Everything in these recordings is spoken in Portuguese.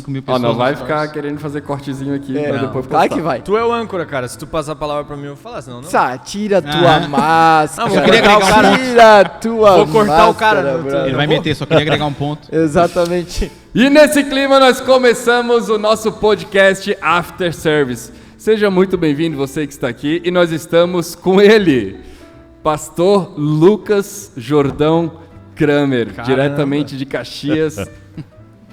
5 mil pessoas. Não vai ficar querendo fazer cortezinho aqui pra depois postar. Claro que vai. Tu é o âncora, cara. Se tu passar a palavra pra mim, eu vou falar, senão não. Tira tua máscara. Eu queria agregar um ponto. Tira tua máscara. Vou cortar o cara. brother. Ele vai meter, só queria agregar um ponto. Exatamente. E nesse clima nós começamos o nosso podcast After Service. Seja muito bem-vindo você que está aqui e nós estamos com ele, Pastor Lucas Jordão Kramer, diretamente de Caxias.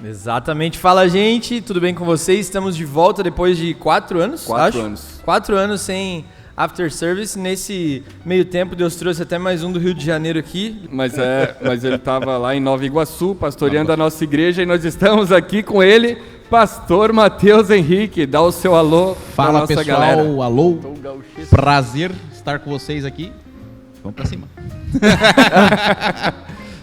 Exatamente. Fala, gente. Tudo bem com vocês? Estamos de volta depois de 4 anos, 4 anos. 4 anos sem After Service. Nesse meio tempo, Deus trouxe até mais um do Rio de Janeiro aqui. Mas ele estava lá em Nova Iguaçu, pastoreando a nossa igreja, e nós estamos aqui com ele, Pastor Matheus Henrique. Dá o seu alô para Fala, nossa pessoal, galera. alô, prazer estar com vocês aqui. Vamos pra cima.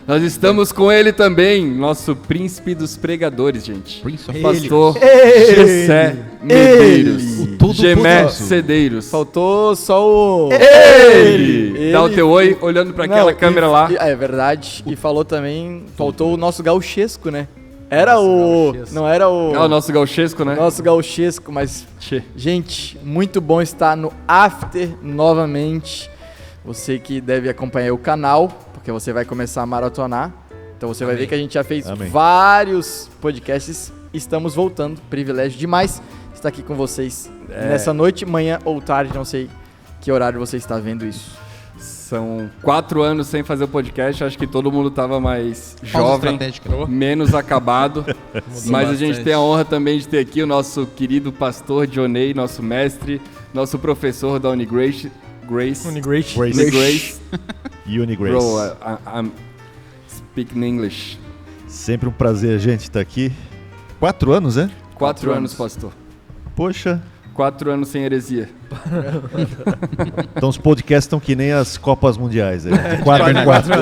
Nós estamos com ele também, nosso príncipe dos pregadores, gente. Prince of Pastor Gessé Medeiros. O todo Gemé poderoso. Cedeiros. Faltou só o... Ele! Dá o teu oi, olhando para aquela Não, câmera lá. É verdade. E falou também... Faltou o nosso gauchesco, né? Era o... Não era o... É o nosso gauchesco, né? Nosso gauchesco, mas... Tchê. Gente, muito bom estar no After novamente. Você que deve acompanhar o canal, porque você vai começar a maratonar. Então você vai ver que a gente já fez vários podcasts. Estamos voltando. Privilégio demais estar aqui com vocês nessa noite, manhã ou tarde. Não sei que horário você está vendo isso. São 4 anos sem fazer o podcast. Acho que todo mundo estava mais jovem, estratégica. menos acabado. Mas a gente bastante. tem a honra também de ter aqui o nosso querido pastor Dionei, nosso mestre, nosso professor da Unigrace. Unigrace. Unigrace. Unigrace. Bro, I'm speaking English. Sempre um prazer, gente, estar aqui. 4 anos, né? 4 anos, pastor. Poxa, 4 anos sem heresia. então os podcasts estão que nem as Copas Mundiais. De 4 em 4.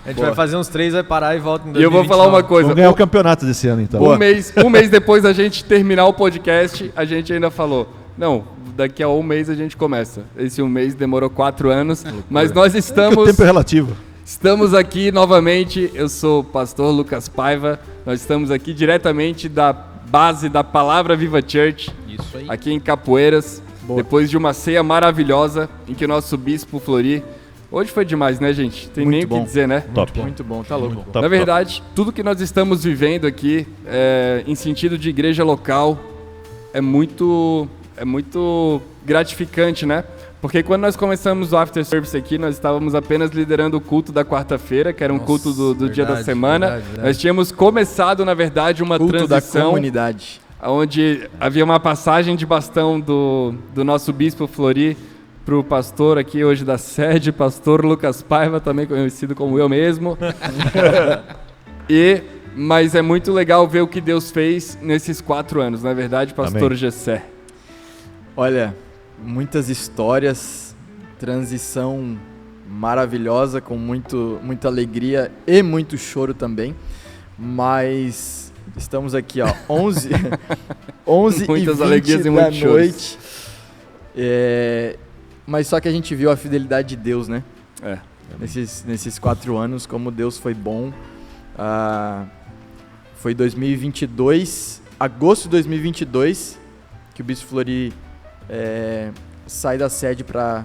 A gente vai fazer uns 3, vai parar e volta em 2029. E eu vou falar uma coisa. Vamos ganhar o campeonato desse ano, então. Um mês depois da gente terminar o podcast, a gente ainda falou, não, daqui a um mês a gente começa. Esse um mês demorou 4 anos, mas nós Que o estamos... tempo é relativo. Estamos aqui novamente, eu sou o pastor Lucas Paiva, nós estamos aqui diretamente da base da Palavra Viva Church, Isso aí. aqui em Capoeiras, depois de uma ceia maravilhosa em que o nosso bispo Flori... Hoje foi demais, né, gente? Tem nem o que dizer, né? Top. Muito bom, tá louco. Top, Na verdade, tudo que nós estamos vivendo aqui, em sentido de igreja local, é muito gratificante, né? Porque quando nós começamos o After Service aqui, nós estávamos apenas liderando o culto da quarta-feira, que era um culto do dia da semana. verdade. Nós tínhamos começado, na verdade, uma Culto da transição comunidade. onde havia uma passagem de bastão do nosso bispo Flori para o pastor aqui hoje da sede, pastor Lucas Paiva, também conhecido como eu mesmo. Mas é muito legal ver o que Deus fez nesses 4 anos, não é verdade, pastor Amém. Gessé? Olha, muitas histórias, transição maravilhosa, com muita alegria e muito choro também. Mas estamos aqui, ó, 11 Muitas e 20 alegrias e da muitos choros. noite. Mas só que a gente viu a fidelidade de Deus, né? Nesses 4 anos, como Deus foi bom. Foi 2022, agosto de 2022, que o Bispo Flori sai da sede para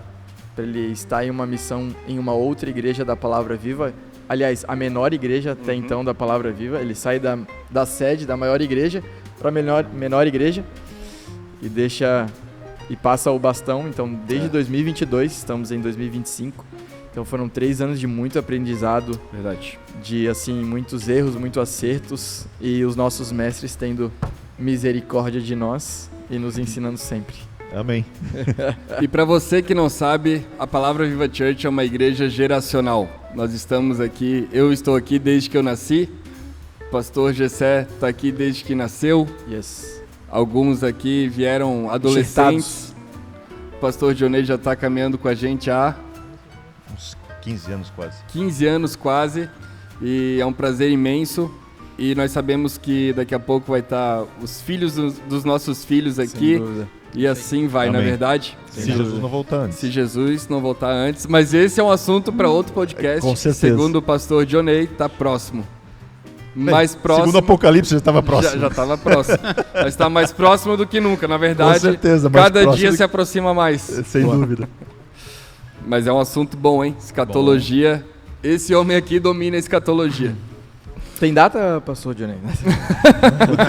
ele estar em uma missão em uma outra igreja da Palavra Viva. Aliás, a menor igreja até então da Palavra Viva. Ele sai da sede da maior igreja para a menor igreja e passa o bastão. Então, desde 2022, estamos em 2025. Então, foram 3 anos de muito aprendizado, Verdade. de assim muitos erros, muitos acertos, e os nossos mestres tendo misericórdia de nós e nos ensinando sempre. Amém. E para você que não sabe, a Palavra Viva Church é uma igreja geracional. Nós estamos aqui, eu estou aqui desde que eu nasci, o pastor Gessé está aqui desde que nasceu, Yes. alguns aqui vieram adolescentes, o pastor Dionei já está caminhando com a gente há Uns 15 anos quase. 15 anos quase, e é um prazer imenso. E nós sabemos que daqui a pouco vai estar os filhos dos nossos filhos aqui. Sem dúvida. E assim vai, na Amém. verdade. Se Jesus não voltar antes. Se Jesus não voltar antes. Mas esse é um assunto para outro podcast. Com certeza. Segundo o pastor Dionei, está próximo. mais próximo. Segundo o Apocalipse, já estava próximo. Já estava próximo. Mas está mais próximo do que nunca. Na verdade, Com certeza, mais cada próximo dia do se aproxima mais. Sem dúvida. Mas é um assunto bom, hein? Escatologia. Esse homem aqui domina a escatologia. Tem data, pastor Johnny?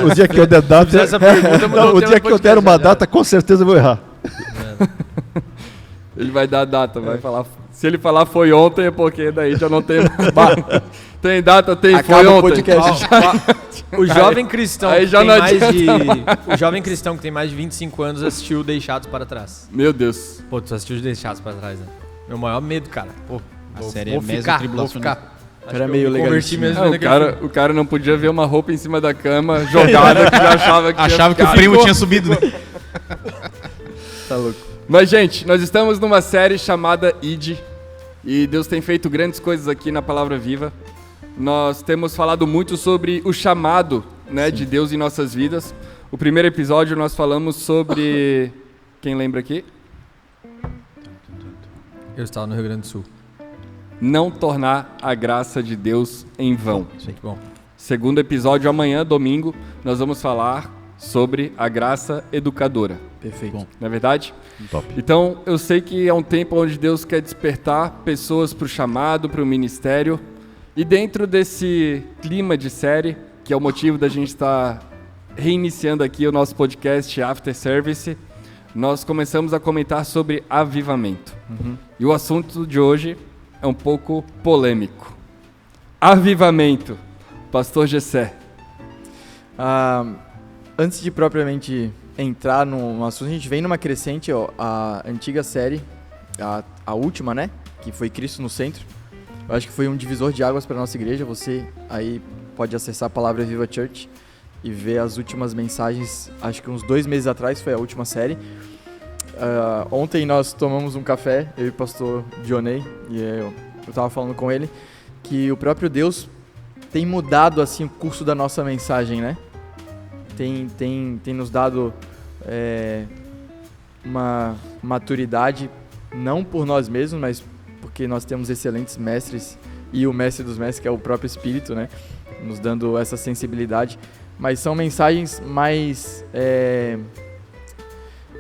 O dia que eu der data... Essa pergunta mudou Não, o o tema dia do que eu der podcast, uma já. data, com certeza eu vou errar. Ele vai dar data, vai falar. Se ele falar foi ontem, é porque daí já não tem. Tem data, tem Acaba foi o ontem. podcast. O jovem cristão aí que já tem não mais adianta o jovem cristão que tem mais de 25 anos assistiu Deixados para Trás. Meu Deus. Pô, tu assistiu Deixados para Trás, né? Meu maior medo, cara. Pô, A vou série é ficar. mesotribulacionista. Acho Era que meio eu me converti legalistinho. mesmo É, vendo aquele filme. o cara não podia ver uma roupa em cima da cama jogada que já achava que Achava que o tinha primo ficado. tinha subido, né? Tá louco. Mas, gente, nós estamos numa série chamada ID. E Deus tem feito grandes coisas aqui na Palavra Viva. Nós temos falado muito sobre o chamado, né, de Deus em nossas vidas. O primeiro episódio nós falamos sobre... Quem lembra aqui? Eu estava no Rio Grande do Sul. Não tornar a graça de Deus em vão. Muito bom. Segundo episódio, amanhã, domingo, nós vamos falar sobre a graça educadora. Perfeito. Bom. Não é verdade? Top. Então, eu sei que é um tempo onde Deus quer despertar pessoas para o chamado, para o ministério. E dentro desse clima de série, que é o motivo da gente estar reiniciando aqui o nosso podcast After Service, nós começamos a comentar sobre avivamento. E o assunto de hoje é um pouco polêmico. Avivamento. Pastor Gessé. Antes de propriamente entrar no assunto, a gente vem numa crescente, ó, a antiga série, a última, né? Que foi Cristo no Centro. Eu acho que foi um divisor de águas para nossa igreja. Você aí pode acessar a Palavra Viva Church e ver as últimas mensagens. Acho que uns 2 meses atrás foi a última série. Ontem nós tomamos um café, eu e o pastor Johnny, e eu estava falando com ele, que o próprio Deus tem mudado assim o curso da nossa mensagem, né? Tem nos dado uma maturidade, não por nós mesmos, mas porque nós temos excelentes mestres e o mestre dos mestres, que é o próprio Espírito, né? Nos dando essa sensibilidade. Mas são mensagens mais...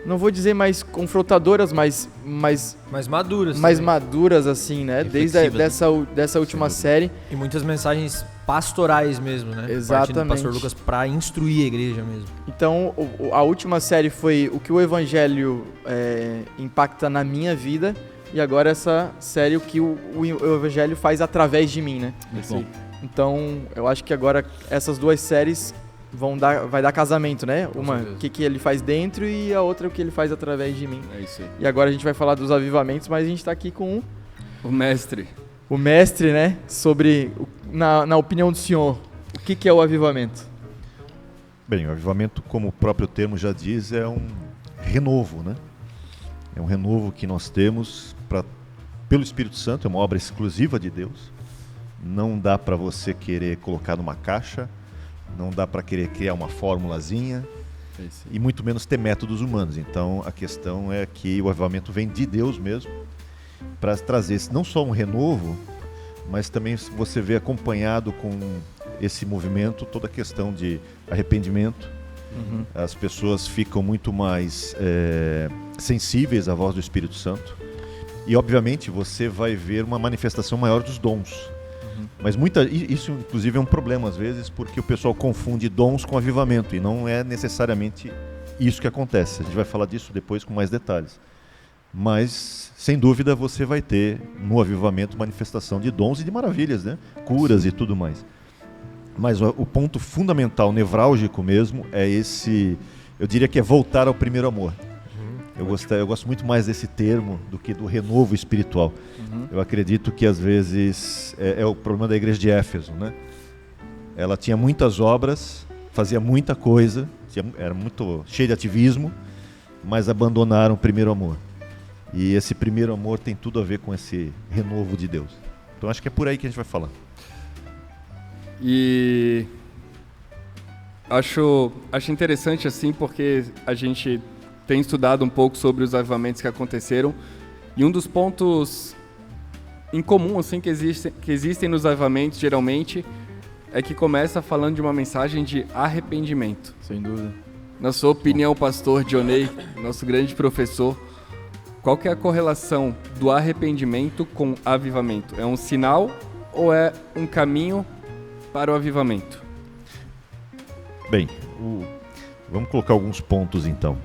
não vou dizer mais confrontadoras, mas Mais maduras. mais também. maduras, assim, né? Desde dessa última série. E muitas mensagens pastorais mesmo, né? Exatamente. Partindo do pastor Lucas para instruir a igreja mesmo. Então, a última série foi o que o Evangelho impacta na minha vida. E agora essa série, o que o Evangelho faz através de mim, né? Muito bom. Então, eu acho que agora essas 2 séries vai dar casamento, né? Uma, certeza. o que ele faz dentro, e a outra, o que ele faz através de mim. É isso aí. E agora a gente vai falar dos avivamentos, mas a gente tá aqui com O mestre. o mestre, né? Sobre, na opinião do senhor, o que é o avivamento? Bem, o avivamento, como o próprio termo já diz, é um renovo, né? É um renovo que nós temos pelo Espírito Santo, é uma obra exclusiva de Deus. Não dá para você querer colocar numa caixa, não dá para querer criar uma formulazinha, e muito menos ter métodos humanos. Então, a questão é que o avivamento vem de Deus mesmo, para trazer não só um renovo, mas também você vê acompanhado com esse movimento toda a questão de arrependimento. As pessoas ficam muito mais sensíveis à voz do Espírito Santo. E, obviamente, você vai ver uma manifestação maior dos dons. Mas isso, inclusive, é um problema, às vezes, porque o pessoal confunde dons com avivamento, e não é necessariamente isso que acontece. A gente vai falar disso depois com mais detalhes. Mas, sem dúvida, você vai ter no avivamento manifestação de dons e de maravilhas, né? Curas e tudo mais. Mas o ponto fundamental, nevrálgico mesmo, é esse, eu diria que é voltar ao primeiro amor. Eu gosto muito mais desse termo do que do renovo espiritual. Eu acredito que às vezes é o problema da igreja de Éfeso, né? Ela tinha muitas obras, fazia muita coisa, era muito cheia de ativismo, mas abandonaram o primeiro amor. E esse primeiro amor tem tudo a ver com esse renovo de Deus. Então acho que é por aí que a gente vai falar. E acho interessante assim, porque a gente tem estudado um pouco sobre os avivamentos que aconteceram, e um dos pontos em comum assim que existem nos avivamentos geralmente é que começa falando de uma mensagem de arrependimento. Sem dúvida. Na sua opinião, pastor Dionei, nosso grande professor, qual que é a correlação do arrependimento com avivamento? É um sinal ou é um caminho para o avivamento? Bem, vamos colocar alguns pontos então.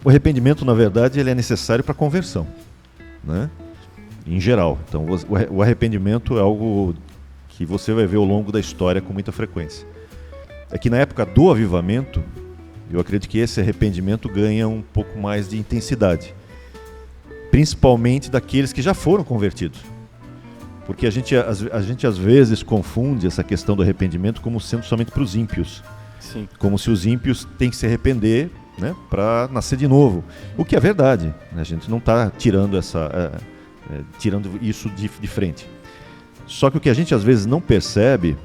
O arrependimento, na verdade, ele é necessário para a conversão, né? Em geral. Então, o arrependimento é algo que você vai ver ao longo da história com muita frequência. É que na época do avivamento, eu acredito que esse arrependimento ganha um pouco mais de intensidade, principalmente daqueles que já foram convertidos. Porque a gente às vezes confunde essa questão do arrependimento como sendo somente para os ímpios. Sim. Como se os ímpios têm que se arrepender, né, para nascer de novo. O que é verdade, né? A gente não está tirando isso de frente. Só que o que a gente às vezes não percebe,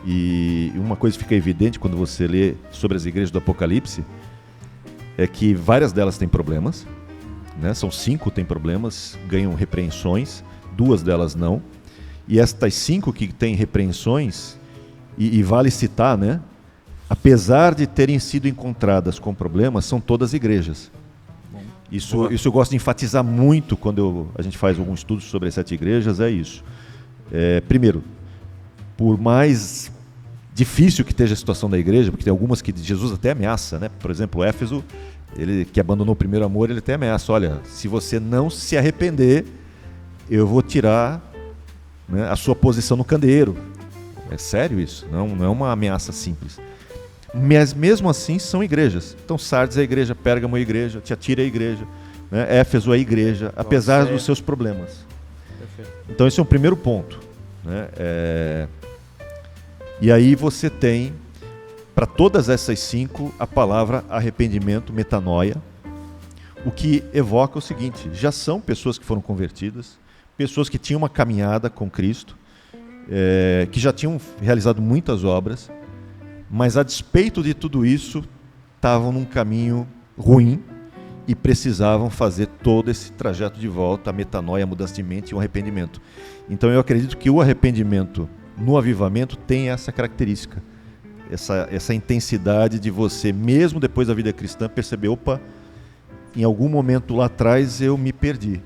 e uma coisa fica evidente quando você lê sobre as igrejas do Apocalipse, é que várias delas têm problemas, né? São 5 têm problemas, ganham repreensões, 2 delas não. E estas 5 que têm repreensões, e vale citar, né? Apesar de terem sido encontradas com problemas, são todas igrejas. Isso eu gosto de enfatizar muito quando a gente faz algum estudo sobre as 7 igrejas, é isso. Primeiro, por mais difícil que esteja a situação da igreja, porque tem algumas que Jesus até ameaça, né? Por exemplo, Éfeso, ele que abandonou o primeiro amor, ele até ameaça, olha, se você não se arrepender, eu vou tirar, né, a sua posição no candeeiro. É sério isso, não é uma ameaça simples. Mas mesmo assim são igrejas. Então Sardes é a igreja, Pérgamo é a igreja, Tiatira é a igreja, né? Éfeso é a igreja, apesar dos seus problemas. Perfeito. Então esse é um primeiro ponto, né? E aí você tem, para todas essas 5, a palavra arrependimento, metanoia, o que evoca o seguinte: já são pessoas que foram convertidas, pessoas que tinham uma caminhada com Cristo, que já tinham realizado muitas obras, mas a despeito de tudo isso, estavam num caminho ruim e precisavam fazer todo esse trajeto de volta, a metanoia, a mudança de mente e o arrependimento. Então eu acredito que o arrependimento no avivamento tem essa característica, essa intensidade de você, mesmo depois da vida cristã, perceber, opa, em algum momento lá atrás eu me perdi.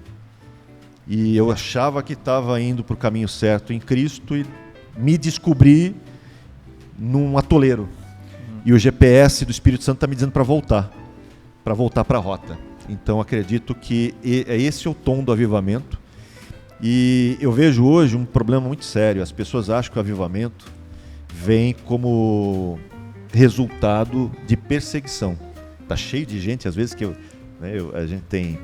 E eu achava que estava indo para o caminho certo em Cristo e me descobri num atoleiro. E o GPS do Espírito Santo está me dizendo para voltar para a rota. Então acredito que esse é o tom do avivamento. E eu vejo hoje um problema muito sério. As pessoas acham que o avivamento vem como resultado de perseguição. Está cheio de gente, às vezes, a gente tem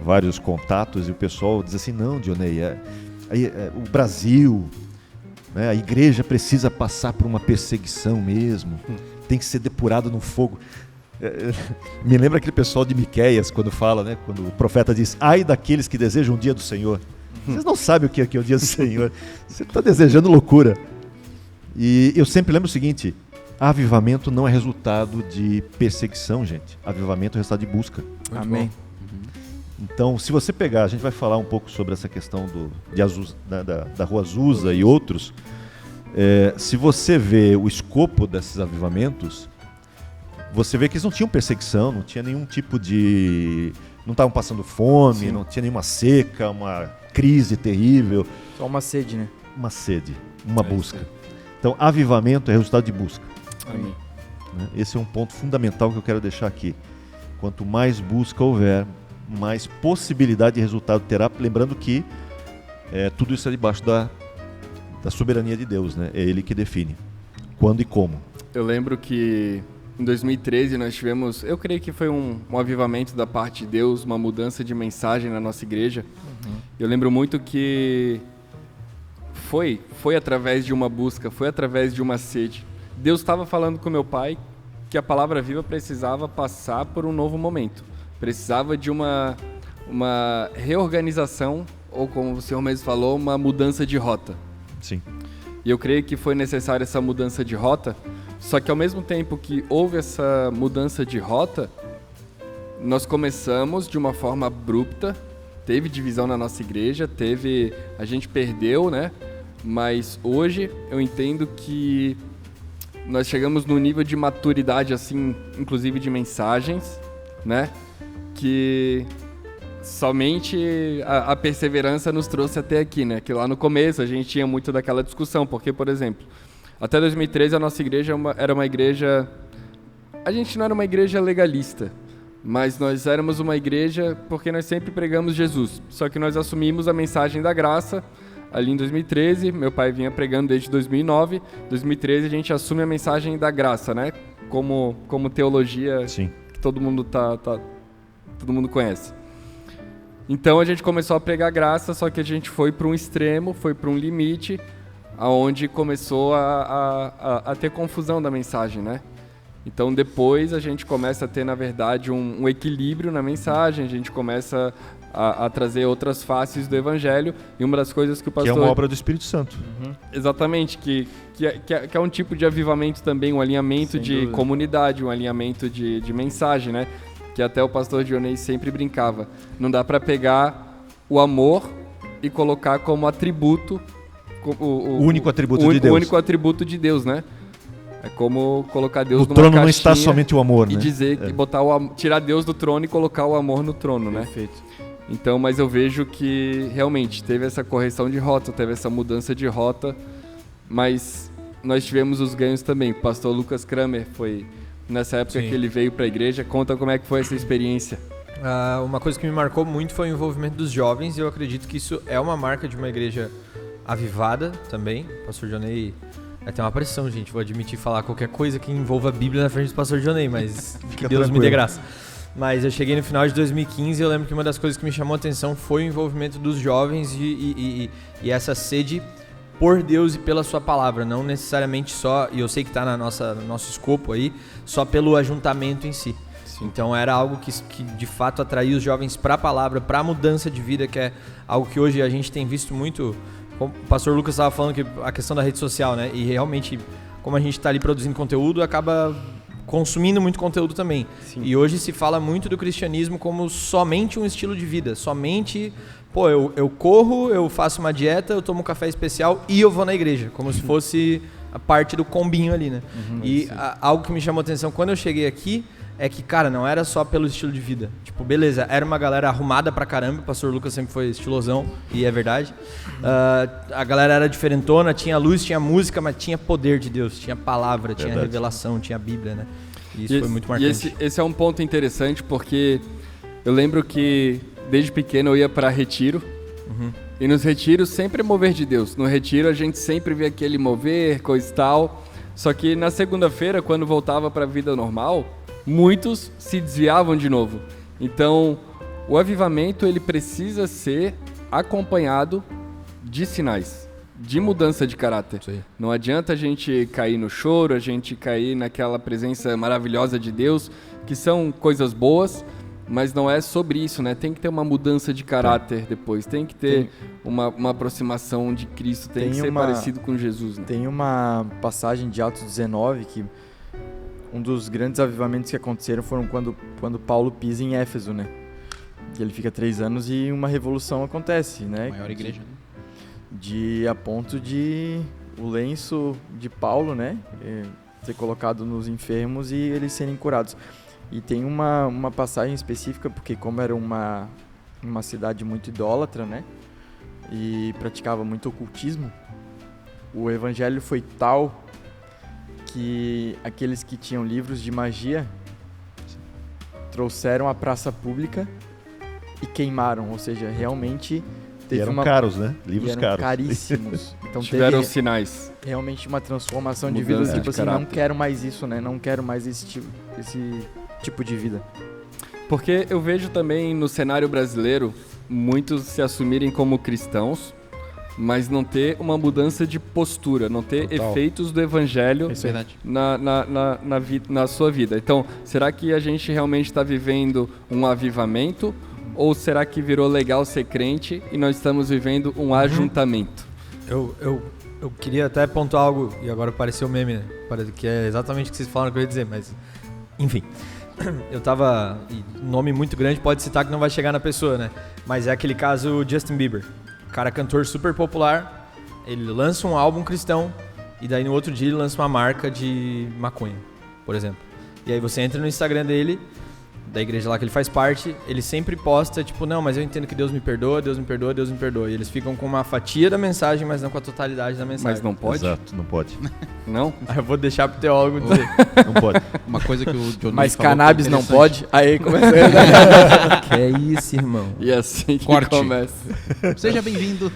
vários contatos e o pessoal diz assim, não, Dionei, o Brasil, né, a igreja precisa passar por uma perseguição mesmo, tem que ser depurado no fogo. Me lembra aquele pessoal de Miqueias, quando fala, né, quando o profeta diz, ai daqueles que desejam o dia do Senhor. Vocês não sabem o que é o dia do Senhor, você está desejando loucura. E eu sempre lembro o seguinte, avivamento não é resultado de perseguição, gente. Avivamento é resultado de busca. Muito Amém. Então, se você pegar, a gente vai falar um pouco sobre essa questão da Rua Azusa e outros. Se você vê o escopo desses avivamentos, você vê que eles não tinham perseguição, não tinha nenhum tipo de... Não estavam passando fome, Sim. Não tinha nenhuma seca, uma crise terrível. Só uma sede, né? Uma sede, uma busca. Então, avivamento é resultado de busca. Amém. Esse é um ponto fundamental que eu quero deixar aqui. Quanto mais busca houver, mais possibilidade de resultado terá. Lembrando que tudo isso é debaixo da soberania de Deus, né? É Ele que define quando e como. Eu lembro que em 2013 nós tivemos, eu creio que foi um avivamento da parte de Deus, uma mudança de mensagem na nossa igreja. Eu lembro muito que foi através de uma busca, foi através de uma sede. Deus estava falando com meu pai que a palavra viva precisava passar por um novo momento. Precisava de uma reorganização, ou como o senhor mesmo falou, uma mudança de rota. Sim. E eu creio que foi necessária essa mudança de rota, só que ao mesmo tempo que houve essa mudança de rota, nós começamos de uma forma abrupta, teve divisão na nossa igreja, a gente perdeu, né, Mas hoje eu entendo que nós chegamos num nível de maturidade, assim, inclusive de mensagens, né? Que somente a perseverança nos trouxe até aqui, né? Que lá no começo a gente tinha muito daquela discussão, porque, por exemplo, até 2013 a nossa igreja era uma igreja... A gente não era uma igreja legalista, mas nós éramos uma igreja porque nós sempre pregamos Jesus. Só que nós assumimos a mensagem da graça ali em 2013, meu pai vinha pregando desde 2009, 2013 a gente assume a mensagem da graça, né? Como teologia Sim. que todo mundo todo mundo conhece. Então a gente começou a pregar graça, só que a gente foi para um extremo, foi para um limite, aonde começou a ter confusão da mensagem, né? Então depois a gente começa a ter, na verdade, um equilíbrio na mensagem, a gente começa a trazer outras faces do Evangelho, e uma das coisas que o pastor... Que é uma obra do Espírito Santo. Exatamente, que é um tipo de avivamento também, um alinhamento Sem de dúvida. comunidade, um alinhamento de mensagem, né? Que até o pastor Dionei sempre brincava. Não dá para pegar o amor e colocar como atributo... O único atributo de Deus. O único atributo de Deus, né? É como colocar Deus No numa trono caixinha não está somente o amor, e né? dizer que tirar Deus do trono e colocar o amor no trono, né? Perfeito. Então, mas eu vejo que realmente teve essa correção de rota, teve essa mudança de rota, mas nós tivemos os ganhos também. O pastor Lucas Kramer foi nessa época Sim. que ele veio para a igreja. Conta como é que foi essa experiência. Uma coisa que me marcou muito foi o envolvimento dos jovens, e eu acredito que isso é uma marca de uma igreja avivada também. O pastor Dionei... Tem uma pressão, gente. Vou admitir falar qualquer coisa que envolva a Bíblia na frente do pastor Dionei, mas que Deus me tranquilo. dê graça. Mas eu cheguei no final de 2015 e eu lembro que uma das coisas que me chamou a atenção foi o envolvimento dos jovens e essa sede por Deus e pela sua palavra. Não necessariamente só, e eu sei que está no nosso escopo aí, só pelo ajuntamento em si. Então era algo que de fato atraía os jovens para a palavra, para a mudança de vida, que é algo que hoje a gente tem visto muito. Como o pastor Lucas estava falando, que a questão da rede social, né? E realmente, como a gente está ali produzindo conteúdo, acaba consumindo muito conteúdo também. Sim. E hoje se fala muito do cristianismo como somente um estilo de vida, somente, eu corro, eu faço uma dieta, eu tomo um café especial e eu vou na igreja, como se fosse a parte do combinho ali, né? Algo que me chamou a atenção quando eu cheguei aqui é que, cara, não era só pelo estilo de vida. Tipo, beleza, era uma galera arrumada pra caramba, o pastor Lucas sempre foi estilosão, e é verdade. A galera era diferentona, tinha luz, tinha música, mas tinha poder de Deus, tinha palavra, tinha revelação, tinha a Bíblia, né? E isso foi muito marcante. E esse é um ponto interessante, porque eu lembro que desde pequeno eu ia para retiro, e nos retiros sempre é mover de Deus. No retiro a gente sempre vê aquele mover, coisa e tal, só que na segunda-feira, quando voltava para a vida normal, muitos se desviavam de novo. Então, o avivamento ele precisa ser acompanhado de sinais, de mudança de caráter. Sim. Não adianta a gente cair no choro, a gente cair naquela presença maravilhosa de Deus, que são coisas boas, mas não é sobre isso, né? Tem que ter uma mudança de caráter depois, tem que ter uma aproximação de Cristo, tem que ser parecido com Jesus, né? Tem uma passagem de Atos 19 que um dos grandes avivamentos que aconteceram foram quando Paulo pisa em Éfeso, né? Que ele fica 3 anos e uma revolução acontece, né? Maior igreja. A ponto de o lenço de Paulo, né? Ser colocado nos enfermos e eles serem curados. E tem uma passagem específica, porque como era uma cidade muito idólatra, né? E praticava muito ocultismo, o evangelho foi tal que aqueles que tinham livros de magia trouxeram à praça pública e queimaram, ou seja, realmente teve eram caros, né? Livros eram caros. caríssimos. Então Tiveram teve sinais. realmente uma transformação de Mudança vida, de tipo assim, caráter. não quero mais isso, né? Não quero mais esse tipo de vida. Porque eu vejo também no cenário brasileiro muitos se assumirem como cristãos, mas não ter uma mudança de postura, não ter efeitos do evangelho Isso é verdade. na sua vida. Então, será que a gente realmente está vivendo um avivamento? Ou será que virou legal ser crente e nós estamos vivendo um ajuntamento? Eu queria até pontuar algo, e agora apareceu o meme, né? Parece que é exatamente o que vocês falaram que eu ia dizer, mas... Enfim, eu tava... Nome muito grande, pode citar que não vai chegar na pessoa, né? Mas é aquele caso Justin Bieber. Cara, cantor super popular, ele lança um álbum cristão e daí no outro dia ele lança uma marca de maconha, por exemplo. E aí você entra no Instagram dele, da igreja lá que ele faz parte, ele sempre posta, tipo, não, mas eu entendo que Deus me perdoa, Deus me perdoa, Deus me perdoa. E eles ficam com uma fatia da mensagem, mas não com a totalidade da mensagem. Mas não pode? Exato, não pode. Não? Aí eu vou deixar pro teólogo dizer. Não pode. Uma coisa que o Johnny Mas falou cannabis que é não interessante. pode? Aí começa Que é isso, irmão? E assim que Corte. começa. Seja bem-vindo.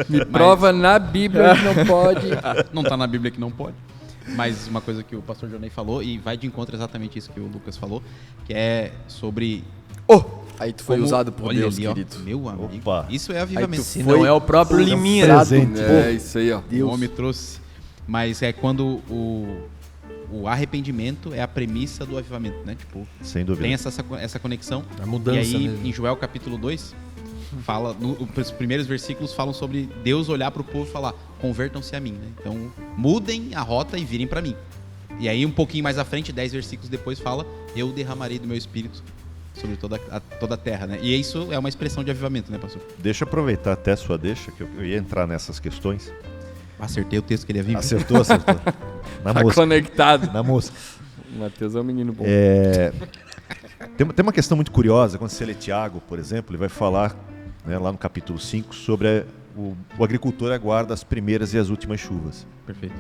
Me prova na Bíblia que não pode. Não tá na Bíblia que não pode. Mas uma coisa que o pastor Johnny falou, e vai de encontro exatamente isso que o Lucas falou, que é sobre... Aí tu foi como- usado por olha Deus, ali, ó, querido. meu amigo. Opa. Isso é Aí avivamento. tu Se foi não é o próprio Liminha. presente. É isso aí, ó. O homem trouxe. Mas é quando o arrependimento é a premissa do avivamento, né? Tipo, Sem dúvida. tem essa conexão. A mudança E aí, mesmo. em Joel capítulo 2, fala, os primeiros versículos falam sobre Deus olhar para o povo e falar, convertam-se a mim, né? Então, mudem a rota e virem para mim. E aí, um pouquinho mais à frente, 10 versículos depois, fala, eu derramarei do meu espírito sobre toda a terra, né? E isso é uma expressão de avivamento, né, pastor? Deixa eu aproveitar até a sua deixa, que eu ia entrar nessas questões. Acertei o texto que ele ia vir. Acertou. Na Tá mosca. conectado. Na mosca. O Matheus é um menino bom. Tem uma questão muito curiosa, quando você lê Tiago, por exemplo, ele vai falar, né, lá no capítulo 5, sobre o agricultor aguarda as primeiras e as últimas chuvas. Perfeito.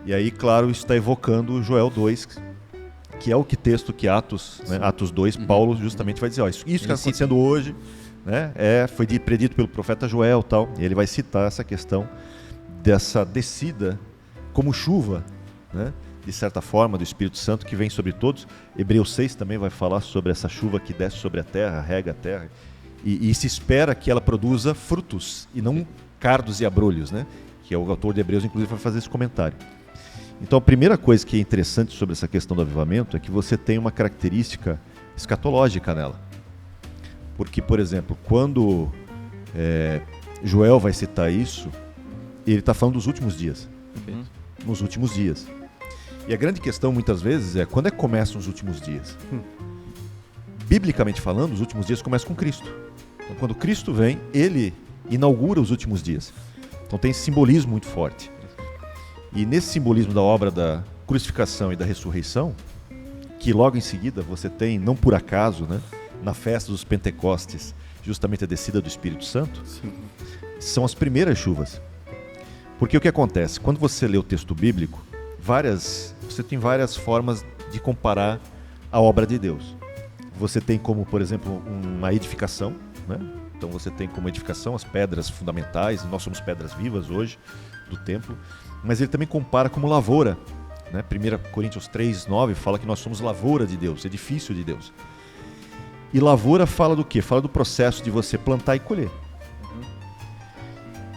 E aí, claro, isso está evocando Joel 2, que é o texto que Atos 2, Paulo justamente vai dizer, ó, isso que está acontecendo hoje, né, foi predito pelo profeta Joel, tal, e ele vai citar essa questão dessa descida como chuva, né, de certa forma, do Espírito Santo que vem sobre todos. Hebreus 6 também vai falar sobre essa chuva que desce sobre a terra, rega a terra, e se espera que ela produza frutos e não cardos e abrolhos, né, que é o autor de Hebreus, inclusive, vai fazer esse comentário. Então, a primeira coisa que é interessante sobre essa questão do avivamento é que você tem uma característica escatológica nela. Porque, por exemplo, quando Joel vai citar isso, ele está falando dos últimos dias. Perfeito. Nos últimos dias. E a grande questão, muitas vezes, é quando é que começam os últimos dias? Biblicamente falando, os últimos dias começam com Cristo. Então, quando Cristo vem, ele inaugura os últimos dias. Então, tem esse simbolismo muito forte. E nesse simbolismo da obra da crucificação e da ressurreição, que logo em seguida você tem, não por acaso, né, na festa dos Pentecostes, justamente a descida do Espírito Santo, são as primeiras chuvas. Porque o que acontece? Quando você lê o texto bíblico, você tem várias formas de comparar a obra de Deus. Você tem como, por exemplo, uma edificação, né? Então você tem como edificação as pedras fundamentais, nós somos pedras vivas hoje do templo, mas ele também compara como lavoura, né? 1 Coríntios 3:9 fala que nós somos lavoura de Deus, edifício de Deus. E lavoura fala do quê? Fala do processo de você plantar e colher.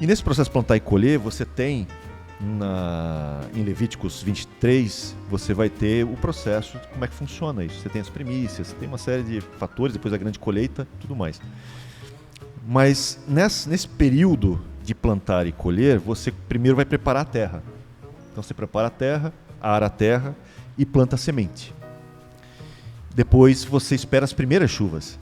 E nesse processo de plantar e colher, você tem, em Levíticos 23, você vai ter o processo de como é que funciona isso. Você tem as primícias, você tem uma série de fatores, depois a grande colheita, tudo mais. Mas nesse período de plantar e colher, você primeiro vai preparar a terra. Então você prepara a terra, ara a terra e planta a semente. Depois você espera as primeiras chuvas.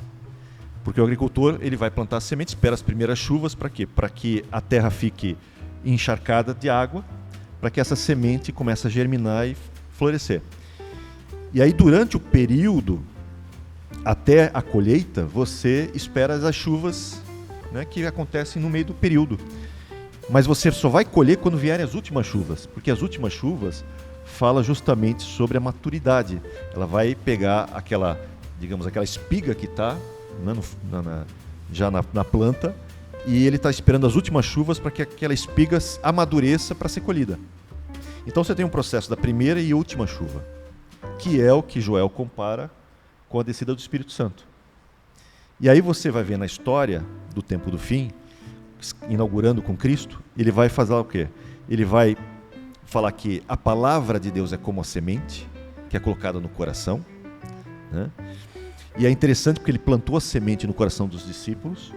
Porque o agricultor ele vai plantar a semente, espera as primeiras chuvas para quê? Para que a terra fique encharcada de água, para que essa semente comece a germinar e florescer. E aí durante o período até a colheita, você espera as chuvas, né, que acontecem no meio do período. Mas você só vai colher quando vierem as últimas chuvas, porque as últimas chuvas falam justamente sobre a maturidade. Ela vai pegar aquela espiga que está já na planta, e ele está esperando as últimas chuvas para que aquela espiga amadureça para ser colhida. Então você tem um processo da primeira e última chuva, que é o que Joel compara com a descida do Espírito Santo. E aí você vai ver na história do tempo do fim, inaugurando com Cristo, ele vai fazer o quê? Ele vai falar que a palavra de Deus é como a semente, que é colocada no coração, né? E é interessante porque ele plantou a semente no coração dos discípulos,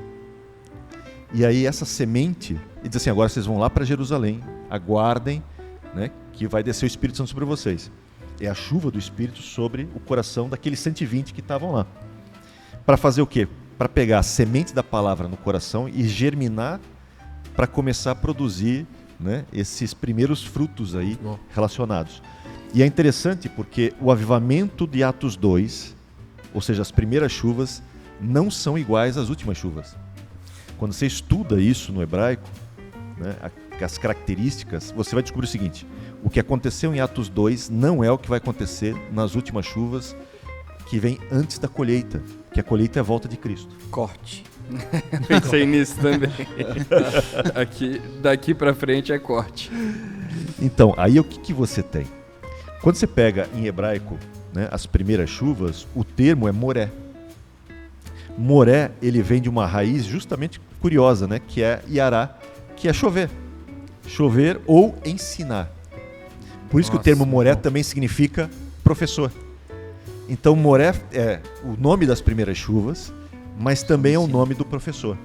e aí essa semente, ele diz assim, agora vocês vão lá para Jerusalém, aguardem, né, que vai descer o Espírito Santo sobre vocês. É a chuva do Espírito sobre o coração daqueles 120 que estavam lá. Para fazer o quê? Para pegar a semente da palavra no coração e germinar para começar a produzir né, esses primeiros frutos aí relacionados. E é interessante porque o avivamento de Atos 2, ou seja, as primeiras chuvas, não são iguais às últimas chuvas. Quando você estuda isso no hebraico, né, as características, você vai descobrir o seguinte: o que aconteceu em Atos 2 não é o que vai acontecer nas últimas chuvas que vem antes da colheita, que a colheita é a volta de Cristo. Corte. Pensei nisso também. Daqui para frente é corte. Então, aí o que você tem? Quando você pega em hebraico, né, as primeiras chuvas, o termo é moré. Moré, ele vem de uma raiz justamente curiosa, né, que é yará, que é chover. Chover ou ensinar. Por isso que o termo moré também significa professor. Então, moré é o nome das primeiras chuvas, mas também é o nome do professor.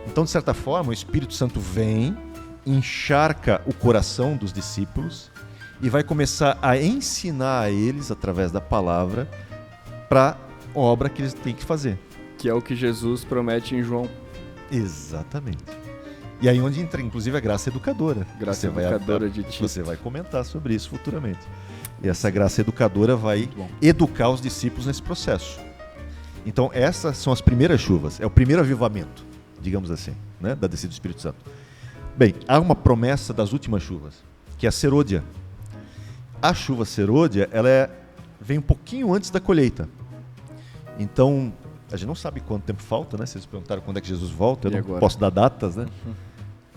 Então, de certa forma, o Espírito Santo vem, encharca o coração dos discípulos e vai começar a ensinar a eles, através da palavra, para a obra que eles têm que fazer. Que é o que Jesus promete em João. Exatamente. E aí onde entra, inclusive, a graça educadora. Graça educadora de Tito. Você vai comentar sobre isso futuramente. E essa graça educadora vai educar os discípulos nesse processo. Então, essas são as primeiras chuvas. É o primeiro avivamento, digamos assim, né, da descida do Espírito Santo. Bem, há uma promessa das últimas chuvas, que é a serôdia. A chuva serôdia, vem um pouquinho antes da colheita. Então, a gente não sabe quanto tempo falta, né? Vocês perguntaram quando é que Jesus volta, eu não posso dar datas, né?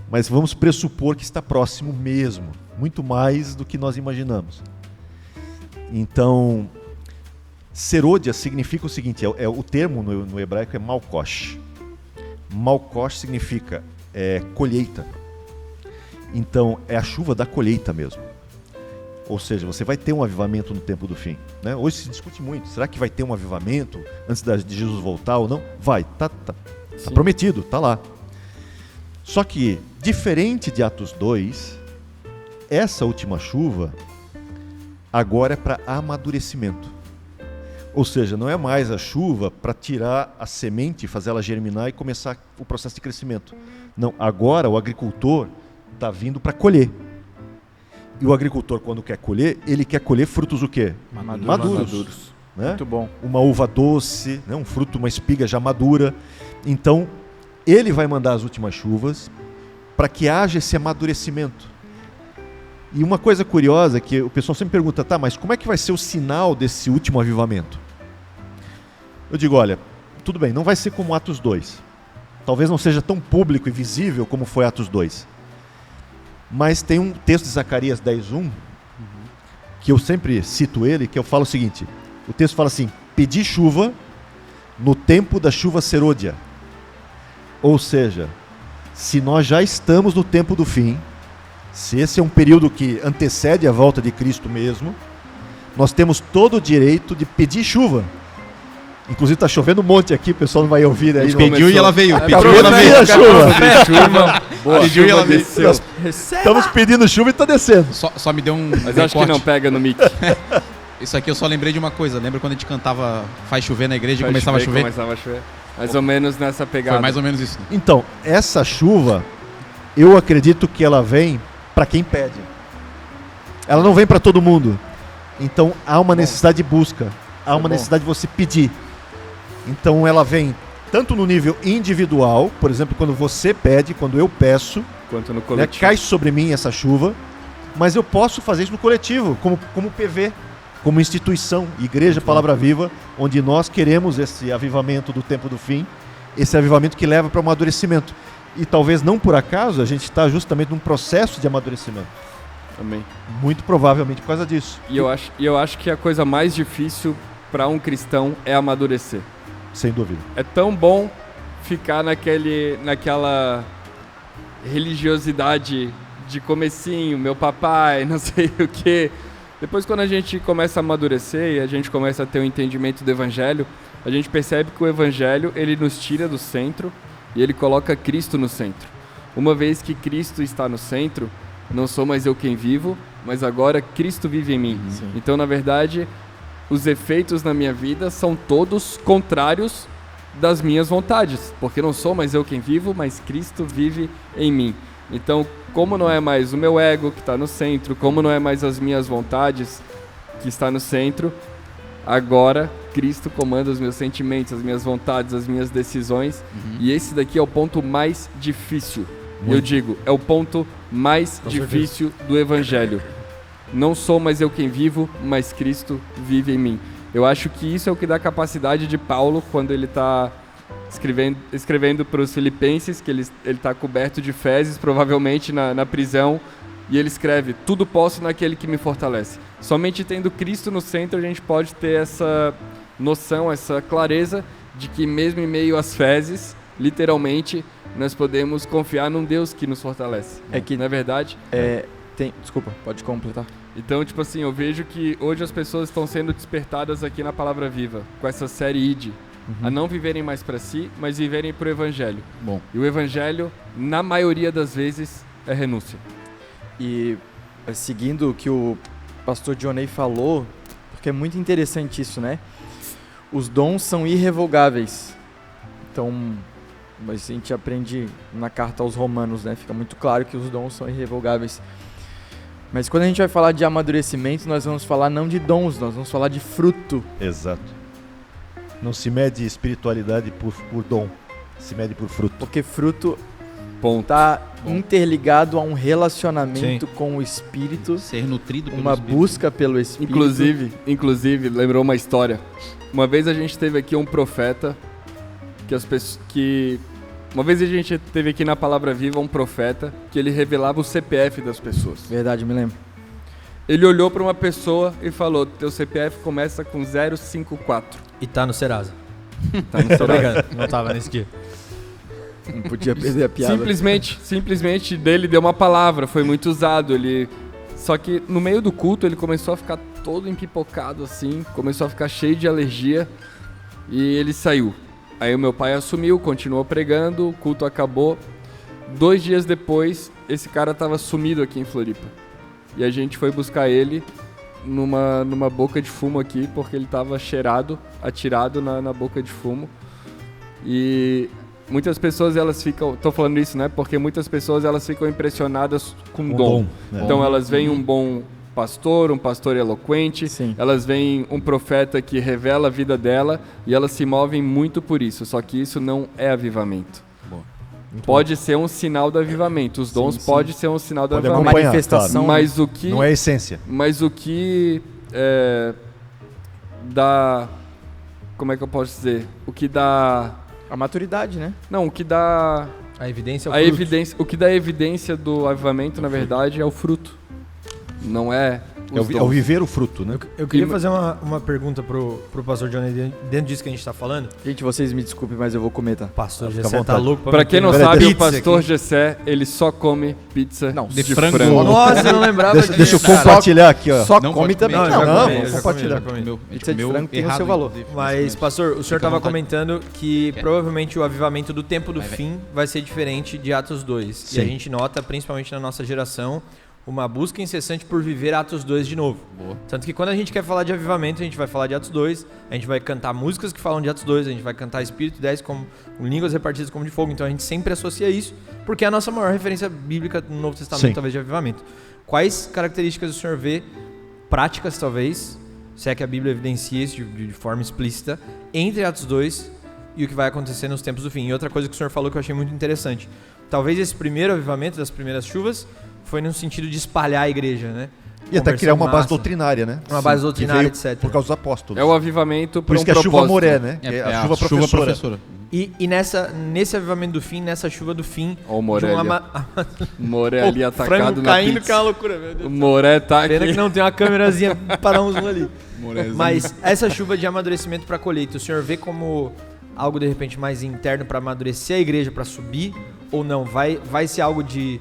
Mas vamos pressupor que está próximo mesmo, muito mais do que nós imaginamos. Então, serôdia significa o seguinte, o termo no hebraico é malkosh. Malkosh significa colheita. Então, é a chuva da colheita mesmo. Ou seja, você vai ter um avivamento no tempo do fim, né? Hoje se discute muito, será que vai ter um avivamento antes de Jesus voltar ou não? Vai, tá prometido, tá lá. Só que, diferente de Atos 2, essa última chuva agora é para amadurecimento. Ou seja, não é mais a chuva para tirar a semente, fazer ela germinar e começar o processo de crescimento. Não, agora o agricultor está vindo para colher. E o agricultor, quando quer colher, ele quer colher frutos o quê? Maduros. Né? Muito bom. Uma uva doce, né? Um fruto, uma espiga já madura. Então, ele vai mandar as últimas chuvas para que haja esse amadurecimento. E uma coisa curiosa é que o pessoal sempre pergunta, tá, mas como é que vai ser o sinal desse último avivamento? Eu digo, olha, tudo bem, não vai ser como Atos 2. Talvez não seja tão público e visível como foi Atos 2. Mas tem um texto de Zacarias 10:1, que eu sempre cito ele, que eu falo o seguinte, o texto fala assim, pedi chuva no tempo da chuva serôdia. Ou seja, se nós já estamos no tempo do fim, se esse é um período que antecede a volta de Cristo mesmo, nós temos todo o direito de pedir chuva. Inclusive está chovendo um monte aqui, o pessoal não vai ouvir aí. Pediu e ela veio. Pediu e ela veio a chuva. Pediu e ela veio. Estamos pedindo chuva e está descendo. Só me deu um Mas acho que não pega no mic. Isso aqui eu só lembrei de uma coisa. Lembra quando a gente cantava Faz Chover na igreja e começava a chover? Começava a chover. Mais ou menos nessa pegada. Foi mais ou menos isso. Então, essa chuva, eu acredito que ela vem para quem pede. Ela não vem para todo mundo. Então, há uma necessidade de busca. Há uma necessidade de você pedir. Então, ela vem tanto no nível individual, por exemplo, quando você pede, quando eu peço, quanto no né, coletivo. cai sobre mim essa chuva, mas eu posso fazer isso no coletivo, como PV, como instituição, Igreja Palavra Viva, onde nós queremos esse avivamento do tempo do fim, esse avivamento que leva para o amadurecimento. E talvez não por acaso a gente está justamente num processo de amadurecimento. Amém. Muito provavelmente por causa disso. E eu acho que a coisa mais difícil para um cristão é amadurecer. Sem dúvida. É tão bom ficar naquela religiosidade de comecinho, meu papai, não sei o quê. Depois, quando a gente começa a amadurecer e a gente começa a ter um entendimento do Evangelho, a gente percebe que o Evangelho, ele nos tira do centro e ele coloca Cristo no centro. Uma vez que Cristo está no centro, não sou mais eu quem vivo, mas agora Cristo vive em mim. Sim. Então, na verdade, os efeitos na minha vida são todos contrários das minhas vontades, porque não sou mais eu quem vivo, mas Cristo vive em mim. Então, como não é mais o meu ego que está no centro, como não é mais as minhas vontades que está no centro, agora Cristo comanda os meus sentimentos, as minhas vontades, as minhas decisões. E esse daqui é o ponto mais difícil. Eu digo, é o ponto mais difícil do Evangelho. Não sou mais eu quem vivo, mas Cristo vive em mim. Eu acho que isso é o que dá capacidade de Paulo quando ele está escrevendo para os filipenses, que ele está coberto de fezes, provavelmente na prisão, e ele escreve: tudo posso naquele que me fortalece. Somente tendo Cristo no centro a gente pode ter essa noção, essa clareza de que mesmo em meio às fezes, literalmente, nós podemos confiar num Deus que nos fortalece. É que, não é verdade? Desculpa, pode completar. Então, tipo assim, eu vejo que hoje as pessoas estão sendo despertadas aqui na Palavra Viva, com essa série ID, a não viverem mais para si, mas viverem pro Evangelho. Bom. E o Evangelho, na maioria das vezes, é renúncia. E seguindo o que o pastor Johnny falou, porque é muito interessante isso, né? Os dons são irrevogáveis. Então, mas a gente aprende na carta aos Romanos, né? Fica muito claro que os dons são irrevogáveis. Mas quando a gente vai falar de amadurecimento, nós vamos falar não de dons, nós vamos falar de fruto. Exato. Não se mede espiritualidade por dom, se mede por fruto. Porque fruto está interligado a um relacionamento com o Espírito, ser nutrido pelo uma Espírito. busca pelo Espírito. Inclusive, lembrou uma história. Uma vez a gente teve aqui um profeta, uma vez a gente teve aqui na Palavra Viva um profeta que ele revelava o CPF das pessoas. Verdade, me lembro. Ele olhou para uma pessoa e falou: teu CPF começa com 054. E tá no Serasa. Tá no Tô Serasa. brincando, não tava nesse dia. Não podia perder a piada. Simplesmente dele deu uma palavra, foi muito usado. Só que no meio do culto ele começou a ficar todo empipocado assim, começou a ficar cheio de alergia e ele saiu. Aí o meu pai assumiu, continuou pregando, o culto acabou. 2 dias depois, esse cara estava sumido aqui em Floripa. E a gente foi buscar ele numa boca de fumo aqui, porque ele estava atirado na boca de fumo. E muitas pessoas, elas ficam... Tô falando isso, né? Porque muitas pessoas, elas ficam impressionadas com dom. Né? Então elas veem um bom pastor, um pastor eloquente, Sim. Elas veem um profeta que revela a vida dela e elas se movem muito por isso, só que isso não é avivamento. Pode ser um sinal do avivamento, os dons podem ser um sinal do Pode avivamento. acompanhar, manifestação, claro. Mas o que... Não é a essência. Mas o que dá... Como é que eu posso dizer? O que dá... A maturidade, né? Não, o que dá... A evidência é o A fruto. evidência, o que dá evidência do avivamento, na verdade, é o fruto. Não é os É o dons. viver o fruto, né? Eu queria fazer uma pergunta pro pastor Johnny dentro disso que a gente tá falando. Gente, vocês me desculpem, mas eu vou comer, tá? Pastor Fica à Gessé tá vontade. louco Pra quem não Peraí, sabe, o pizza pastor aqui. Gessé, ele só come pizza Não, de frango. frango. Nossa, eu não lembrava Deixa eu disso, cara. compartilhar aqui, ó. Só Não come pode também. comer. Não, Não, já comi, vamos já compartilhar. comi. Pizza de frango tem o seu valor. Mas, pastor, o senhor estava à vontade. comentando que Quer? provavelmente o avivamento do tempo do Vai. fim vai ser diferente de Atos 2. Sim. E a gente nota, principalmente na nossa geração, uma busca incessante por viver Atos 2 de novo. Boa. Tanto que quando a gente quer falar de avivamento, a gente vai falar de Atos 2, a gente vai cantar músicas que falam de Atos 2, a gente vai cantar Espírito 10 com línguas repartidas como de fogo. Então a gente sempre associa isso, porque é a nossa maior referência bíblica no Novo Testamento, Sim. talvez, de avivamento. Quais características o senhor vê, práticas talvez, se é que a Bíblia evidencia isso de forma explícita, entre Atos 2 e o que vai acontecer nos tempos do fim? E outra coisa que o senhor falou que eu achei muito interessante. Talvez esse primeiro avivamento das primeiras chuvas foi no sentido de espalhar a igreja, né? E até Conversão criar uma em base massa. doutrinária, né? Uma base Que doutrinária, veio etc. Por causa dos apóstolos. É o avivamento Por por isso um que é a chuva propósito. moré, né? É a chuva professora. E nesse avivamento do fim, nessa chuva do fim, Ó o de Moré uma ali, ó. O Moré ali atacado frango na caindo, pizza. que é uma loucura, meu Deus. O Moré tá Pena aqui. que não tem uma câmerazinha para um zoom ali. Mas essa chuva de amadurecimento para colheita, o senhor vê como algo de repente mais interno para amadurecer a igreja, para subir? Ou não? Vai ser algo de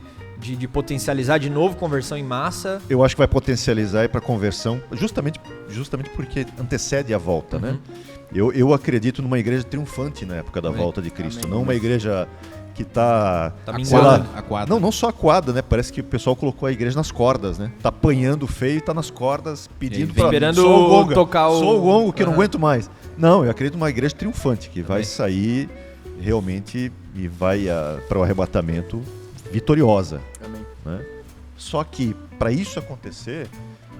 potencializar de novo conversão em massa? Eu acho que vai potencializar aí para conversão, justamente porque antecede a volta, né? Eu acredito numa igreja triunfante na época da volta de Cristo, não uma igreja que tá minguando. Aquada. não só aquada, né? Parece que o pessoal colocou a igreja nas cordas, né? Tá apanhando feio e tá nas cordas pedindo vem esperando sou o gonga, tocar o... sou o gongo que eu não Aham. aguento mais. Não, eu acredito numa igreja triunfante que vai Também. sair realmente e vai para o arrebatamento vitoriosa. Amém. né? Só que, para isso acontecer,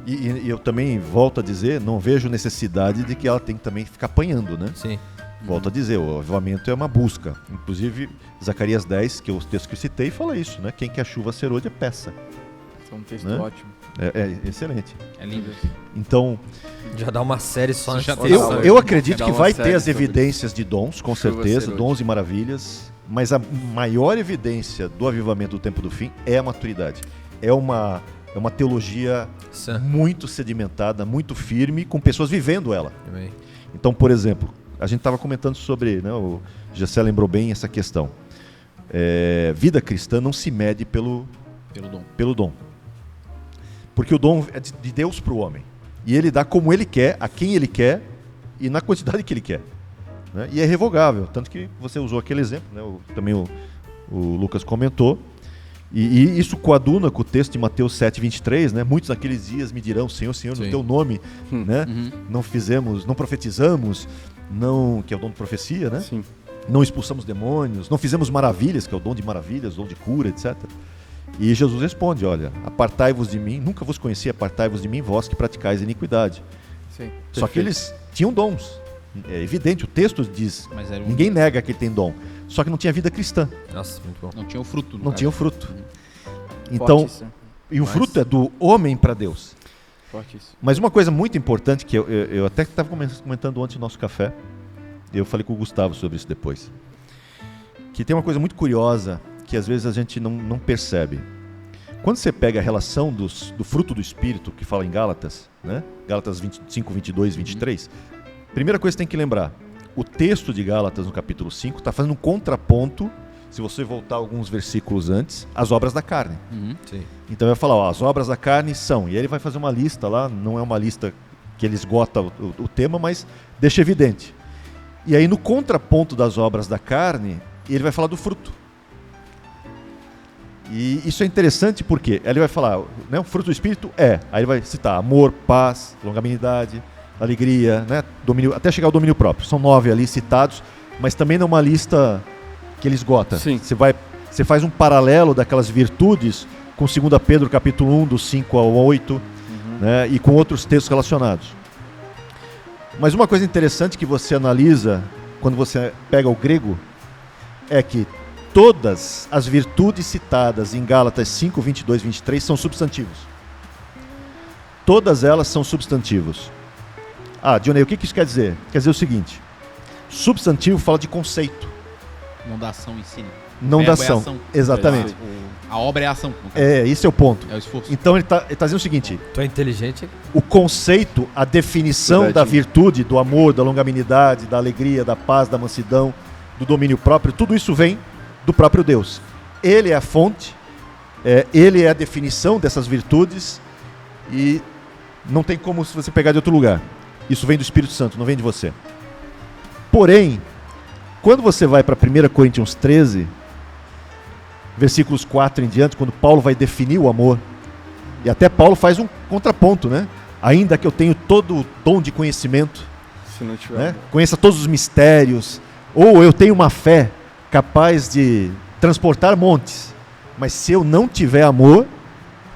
e eu também volto a dizer, não vejo necessidade de que ela tem que também ficar apanhando, né? Sim. Volto a dizer, o avivamento é uma busca. Inclusive, Zacarias 10, que é o texto que eu citei, fala isso, né? Quem quer chuva serôdia, peça. É um texto Né? ótimo. É excelente. É lindo. Então, Já dá uma série só Já nessa tem- sessão. eu acredito Dá que uma vai série ter as sobre evidências de dons, com Chuva certeza, serôdia. dons e maravilhas, mas a maior evidência do avivamento do tempo do fim é a maturidade. É uma teologia Sim. muito sedimentada, muito firme, com pessoas vivendo ela. Amém. Então, por exemplo, a gente estava comentando sobre, né, o Gessé lembrou bem essa questão. Vida cristã não se mede pelo dom. Porque o dom é de Deus para o homem. E ele dá como ele quer, a quem ele quer e na quantidade que ele quer. Né? E é revogável. Tanto que você usou aquele exemplo, né? Também o Lucas comentou. E isso coaduna com o texto de Mateus 7:23, né? Muitos naqueles dias me dirão, Senhor, Senhor, no Sim. teu nome, né? Não profetizamos, que é o dom de profecia, né? Sim. Não expulsamos demônios, não fizemos maravilhas, que é o dom de maravilhas, o dom de cura, etc. E Jesus responde, olha, apartai-vos de mim, nunca vos conheci, apartai-vos de mim, vós que praticais iniquidade. Sim. Só que eles tinham dons. É evidente, o texto diz, Mas era ninguém nega que ele tem dom. Só que não tinha vida cristã, Nossa, muito bom. não tinha o fruto. no não caso. tinha o fruto. Então, Fortíssimo. e o fruto é do homem para Deus. Fortíssimo. Mas uma coisa muito importante, que eu até estava comentando ontem no nosso café, eu falei com o Gustavo sobre isso depois, que tem uma coisa muito curiosa, que às vezes a gente não percebe. Quando você pega a relação do fruto do Espírito, que fala em Gálatas, né? Gálatas 25, 22, 23, primeira coisa que você tem que lembrar, o texto de Gálatas no capítulo 5 está fazendo um contraponto, se você voltar alguns versículos antes, às obras da carne. Sim. Então vai falar, ó, as obras da carne são, e aí ele vai fazer uma lista lá, não é uma lista que ele esgota o tema, mas deixa evidente. E aí no contraponto das obras da carne, ele vai falar do fruto. E isso é interessante porque ele vai falar, né, o fruto do Espírito aí ele vai citar amor, paz, longanimidade, alegria, né, domínio, até chegar ao domínio próprio. São 9 ali citados, mas também não é uma lista que ele esgota. Sim. Você faz um paralelo daquelas virtudes com 2 Pedro capítulo 1, dos 5 ao 8, né, e com outros textos relacionados. Mas uma coisa interessante que você analisa quando você pega o grego é que todas as virtudes citadas em Gálatas 5, 22, 23 são substantivos. Todas elas são substantivos. Johnny, o que isso quer dizer? Quer dizer o seguinte, substantivo fala de conceito, Não da ação em si. né? não Verbo da é ação. ação. Exatamente. A obra é a ação. no caso. Esse é o ponto. É o esforço. Então ele tá dizendo o seguinte, Tu é inteligente? o conceito, a definição Verdade. da virtude, do amor, da longanimidade, da alegria, da paz, da mansidão, do domínio próprio, tudo isso vem do próprio Deus. Ele é a fonte, ele é a definição dessas virtudes e não tem como você pegar de outro lugar. Isso vem do Espírito Santo, não vem de você. Porém, quando você vai para 1 Coríntios 13, versículos 4 em diante, quando Paulo vai definir o amor, e até Paulo faz um contraponto, né? Ainda que eu tenho todo o dom de conhecimento, Se não tiver. né? Conheça todos os mistérios, ou eu tenho uma fé capaz de transportar montes, mas se eu não tiver amor,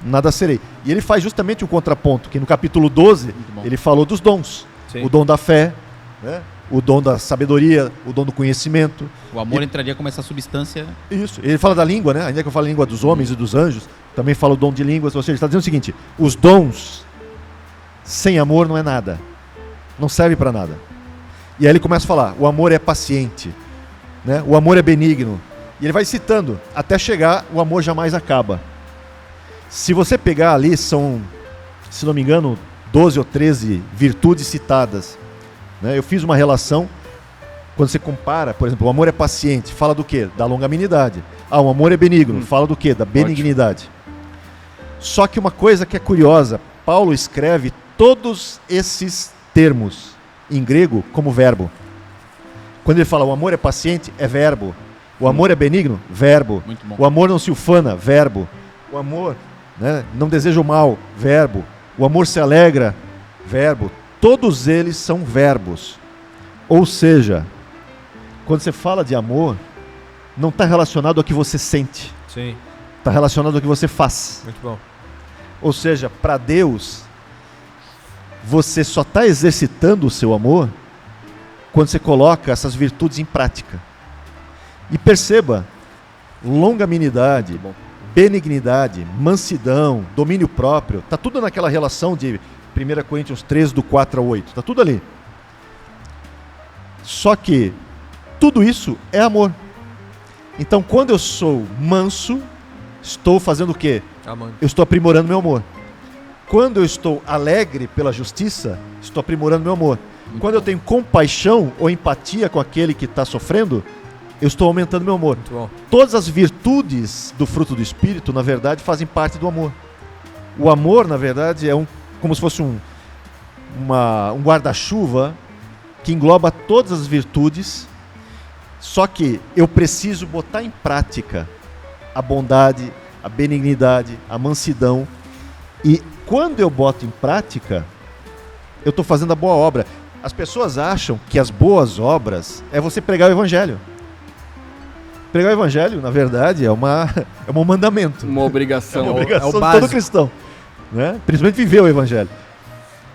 nada serei. E ele faz justamente um contraponto, que no capítulo 12, bom. ele falou dos dons. Sim. O dom da fé, né? O dom da sabedoria, o dom do conhecimento. O amor entraria como essa substância. Isso. Ele fala da língua, né? Ainda que eu falo a língua dos homens e dos anjos, também fala o dom de línguas. Ou seja, ele está dizendo o seguinte, os dons sem amor não é nada. Não serve para nada. E aí ele começa a falar, o amor é paciente, né? O amor é benigno. E ele vai citando, até chegar, o amor jamais acaba. Se você pegar ali, são, se não me engano, 12 ou 13 virtudes citadas. Né? Eu fiz uma relação, quando você compara, por exemplo, o amor é paciente, fala do quê? Da longanimidade. O amor é benigno, fala do quê? Da benignidade. Só que uma coisa que é curiosa, Paulo escreve todos esses termos em grego como verbo. Quando ele fala o amor é paciente, é verbo. O amor é benigno, verbo. Muito bom. O amor não se ufana, verbo. O amor, né, não deseja o mal, verbo. O amor se alegra, verbo. Todos eles são verbos. Ou seja, quando você fala de amor, não está relacionado ao que você sente. Sim. Está relacionado ao que você faz. Muito bom. Ou seja, para Deus, você só está exercitando o seu amor quando você coloca essas virtudes em prática. E perceba, longanimidade, benignidade, mansidão, domínio próprio, está tudo naquela relação de 1 Coríntios 13, do 4 ao 8, está tudo ali. Só que tudo isso é amor. Então, quando eu sou manso, estou fazendo o quê? Amando. Eu estou aprimorando meu amor. Quando eu estou alegre pela justiça, estou aprimorando meu amor. Quando eu tenho compaixão ou empatia com aquele que está sofrendo, eu estou aumentando meu amor. Muito bom. Todas as virtudes do fruto do Espírito, na verdade, fazem parte do amor. O amor, na verdade, é como se fosse um guarda-chuva que engloba todas as virtudes, só que eu preciso botar em prática a bondade, a benignidade, a mansidão. E quando eu boto em prática, eu estou fazendo a boa obra. As pessoas acham que as boas obras é você pregar o Evangelho. Pregar o Evangelho, na verdade, é um mandamento. Uma obrigação. É uma obrigação É o de básico. todo cristão, né? Principalmente viver o Evangelho.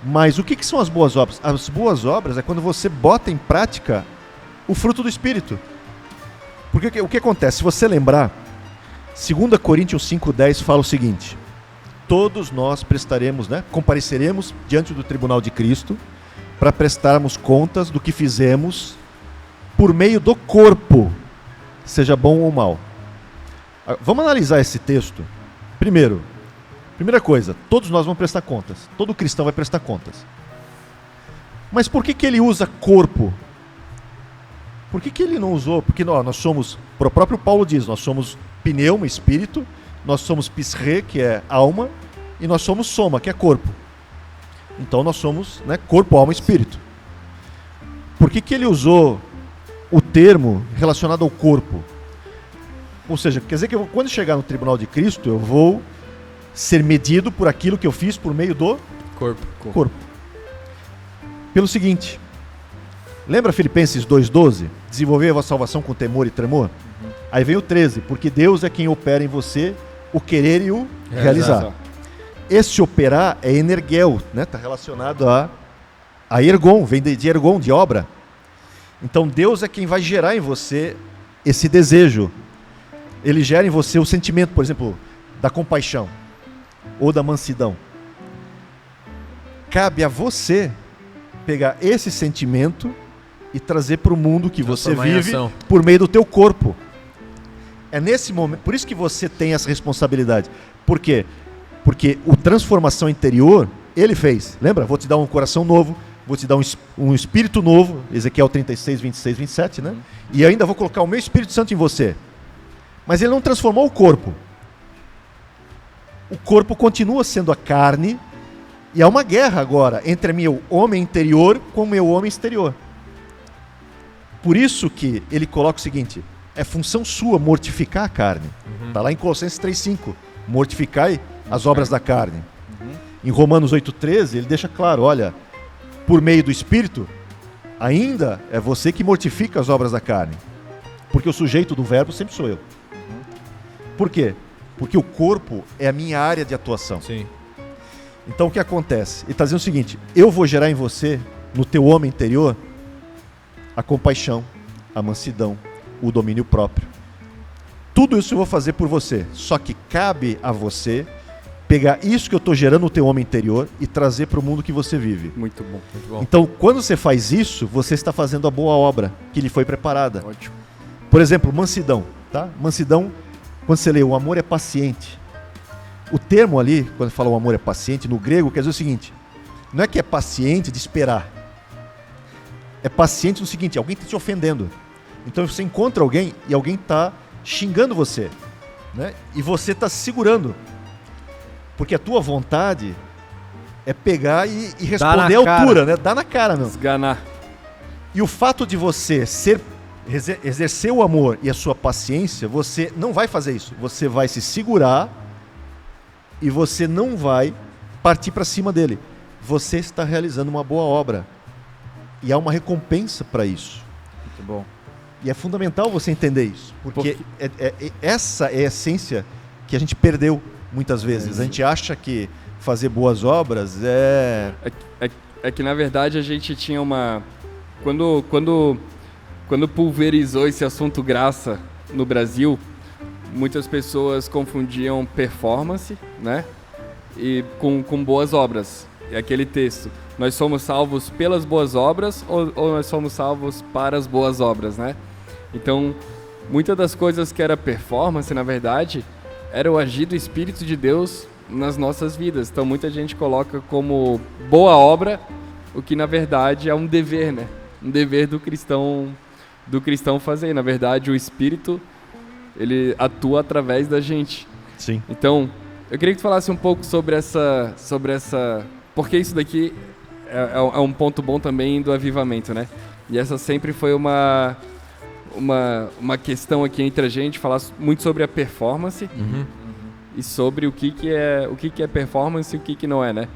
Mas o que são as boas obras? As boas obras é quando você bota em prática o fruto do Espírito. Porque o que acontece? Se você lembrar, 2 Coríntios 5,10 fala o seguinte: todos nós compareceremos diante do tribunal de Cristo para prestarmos contas do que fizemos por meio do corpo, seja bom ou mal. Vamos analisar esse texto. Primeira coisa, todos nós vamos prestar contas. Todo cristão vai prestar contas. Mas por que ele usa corpo? Por que ele não usou? Porque nós somos, o próprio Paulo diz, nós somos pneuma, espírito, nós somos psche, que é alma, e nós somos soma, que é corpo. Então nós somos, né, corpo, alma e espírito. Por que ele usou o termo relacionado ao corpo? Ou seja, quer dizer que quando chegar no tribunal de Cristo, eu vou ser medido por aquilo que eu fiz por meio do corpo. Pelo seguinte, lembra Filipenses 2,12? Desenvolver a vossa salvação com temor e tremor? Aí vem o 13, porque Deus é quem opera em você o querer e o realizar. Esse operar é energel, né? Está relacionado a ergon, vem de ergon, de obra. Então Deus é quem vai gerar em você esse desejo. Ele gera em você o sentimento, por exemplo, da compaixão ou da mansidão. Cabe a você pegar esse sentimento e trazer para o mundo que você vive por meio do teu corpo. É nesse momento, por isso que você tem essa responsabilidade. Por quê? Porque a transformação interior, ele fez. Lembra? Vou te dar um coração novo, vou te dar um espírito novo, Ezequiel 36, 26, 27, né? E ainda vou colocar o meu Espírito Santo em você. Mas ele não transformou o corpo. O corpo continua sendo a carne, e há uma guerra agora entre meu homem interior com o meu homem exterior. Por isso que ele coloca o seguinte: é função sua mortificar a carne. Está lá em Colossenses 3,5. Mortificai as obras da carne. Em Romanos 8,13, ele deixa claro: olha, por meio do Espírito, ainda é você que mortifica as obras da carne. Porque o sujeito do verbo sempre sou eu. Por quê? Porque o corpo é a minha área de atuação. Sim. Então o que acontece? Ele está dizendo o seguinte: eu vou gerar em você, no teu homem interior, a compaixão, a mansidão, o domínio próprio. Tudo isso eu vou fazer por você. Só que cabe a você pegar isso que eu estou gerando no teu homem interior e trazer para o mundo que você vive. Muito bom, muito bom. Então, quando você faz isso, você está fazendo a boa obra que lhe foi preparada. Ótimo. Por exemplo, mansidão. Tá? Mansidão, quando você lê, o amor é paciente. O termo ali, quando fala o amor é paciente, no grego, quer dizer o seguinte: não é que é paciente de esperar. É paciente no seguinte: alguém está te ofendendo. Então você encontra alguém e alguém está xingando você, né? E você está se segurando. Porque a tua vontade é pegar e responder à altura, né? Dá na cara, meu. Esganar. E o fato de você exercer o amor e a sua paciência, você não vai fazer isso. Você vai se segurar e você não vai partir para cima dele. Você está realizando uma boa obra. E há uma recompensa para isso. Muito bom. E é fundamental você entender isso. Porque essa é a essência que a gente perdeu muitas vezes. A gente acha que fazer boas obras é que na verdade a gente tinha uma... Quando pulverizou esse assunto graça no Brasil, muitas pessoas confundiam performance, né? E com boas obras. É aquele texto. Nós somos salvos pelas boas obras ou nós somos salvos para as boas obras, né? Então, muitas das coisas que era performance, na verdade, era o agir do Espírito de Deus nas nossas vidas. Então, muita gente coloca como boa obra o que, na verdade, é um dever, né? Um dever do cristão fazer. Na verdade, o Espírito, ele atua através da gente. Sim. Então, eu queria que tu falasse um pouco sobre essa... Porque isso daqui é um ponto bom também do avivamento, né? E essa sempre foi uma questão aqui entre a gente, falar muito sobre a performance e sobre o que é performance e o que não é, né?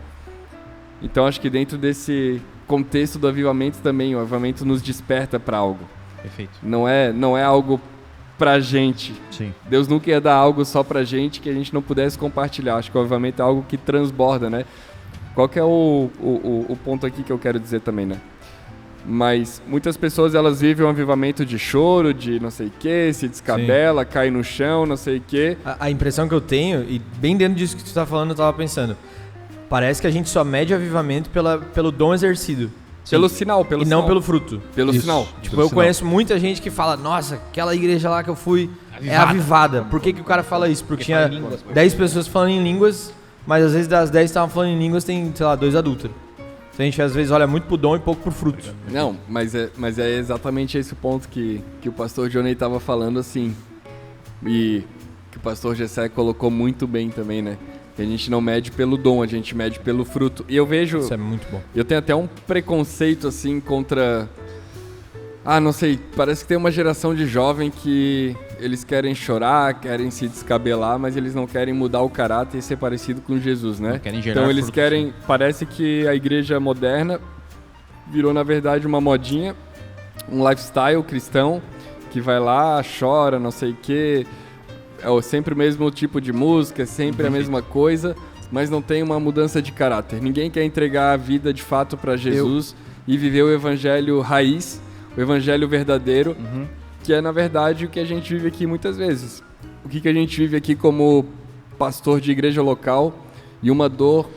Então, acho que dentro desse contexto do avivamento também, o avivamento nos desperta para algo. Perfeito. Não é algo pra gente. Sim. Deus nunca ia dar algo só pra gente que a gente não pudesse compartilhar. Acho que o avivamento é algo que transborda, né? Qual que é o ponto aqui que eu quero dizer também, né? Mas muitas pessoas, elas vivem um avivamento de choro, de não sei o que, se descabela, cai no chão, não sei o que. A impressão que eu tenho, e bem dentro disso que tu tá falando, eu tava pensando, parece que a gente só mede o avivamento pelo dom exercido. Pelo sinal, pelo sinal. Não pelo fruto. Pelo sinal. Tipo, eu conheço muita gente que fala, nossa, aquela igreja lá que eu fui é avivada. Por que o cara fala isso? Porque tinha 10 pessoas falando em línguas, mas às vezes das 10 que estavam falando em línguas tem, sei lá, 2 adúlteros. Então a gente às vezes olha muito pro dom e pouco pro fruto. Não, mas é exatamente esse o ponto que o pastor Johnny estava falando, assim. E que o pastor Gessé colocou muito bem também, né? Que a gente não mede pelo dom, a gente mede pelo fruto. E eu vejo... Isso é muito bom. Eu tenho até um preconceito, assim, contra... não sei, parece que tem uma geração de jovem que eles querem chorar, querem se descabelar, mas eles não querem mudar o caráter e ser parecido com Jesus, né? Não querem gerar Então eles frutos, querem... sim. Parece que a igreja moderna virou, na verdade, uma modinha, um lifestyle cristão, que vai lá, chora, não sei o quê... É sempre o mesmo tipo de música, sempre a mesma coisa, mas não tem uma mudança de caráter. Ninguém quer entregar a vida de fato para Jesus e viver o evangelho raiz, o evangelho verdadeiro, que é na verdade o que a gente vive aqui muitas vezes. O que a gente vive aqui como pastor de igreja local e uma dor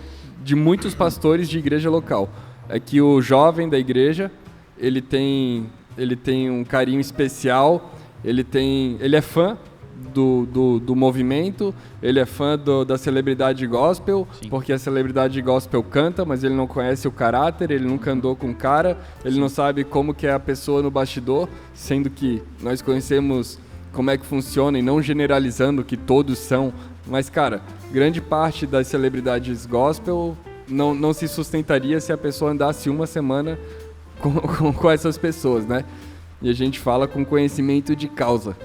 de muitos pastores de igreja local é que o jovem da igreja, ele tem um carinho especial, ele é fã do movimento, ele é fã da celebridade gospel, Sim. porque a celebridade gospel canta, mas ele não conhece o caráter, ele nunca andou com o cara, ele não sabe como que é a pessoa no bastidor, sendo que nós conhecemos como é que funciona e não generalizando que todos são, mas cara, grande parte das celebridades gospel não se sustentaria se a pessoa andasse uma semana com essas pessoas, né? E a gente fala com conhecimento de causa.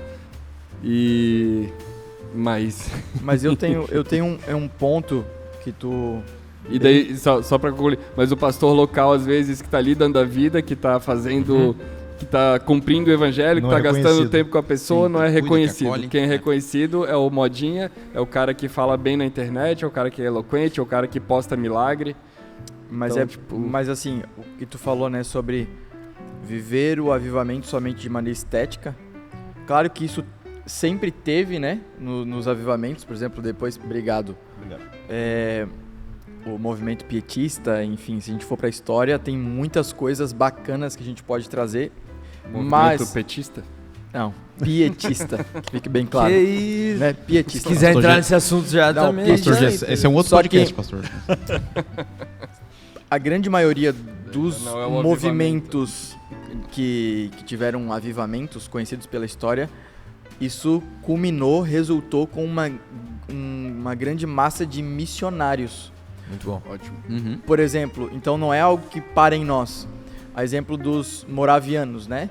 Mas eu tenho um ponto que tu... E daí, só pra concluir, mas o pastor local, às vezes, que tá ali dando a vida, que tá fazendo, que tá cumprindo o evangelho, Não que tá é gastando reconhecido. tempo com a pessoa, Sim, não é que cuida, que reconhecido. acolhe. Quem é reconhecido é o modinha, é o cara que fala bem na internet, é o cara que é eloquente, é o cara que posta milagre. Mas Então, mas assim, o que tu falou, né, sobre viver o avivamento somente de maneira estética. Claro que isso sempre teve, né, nos avivamentos, por exemplo, depois, obrigado. O movimento pietista, enfim, se a gente for pra história, tem muitas coisas bacanas que a gente pode trazer, Movimento mas... petista. Não, pietista, que fique bem claro. Que isso. Né, Se pietista. quiser Pastor entrar Gê- nesse assunto já Não, também. pastor Pastor Já, Gessé, esse é um outro só podcast, que- pastor. A grande maioria dos Não é o movimentos que tiveram avivamentos conhecidos pela história, isso resultou com uma grande massa de missionários. Muito bom. Ótimo. Uhum. Por exemplo, então não é algo que para em nós. A exemplo dos moravianos, né?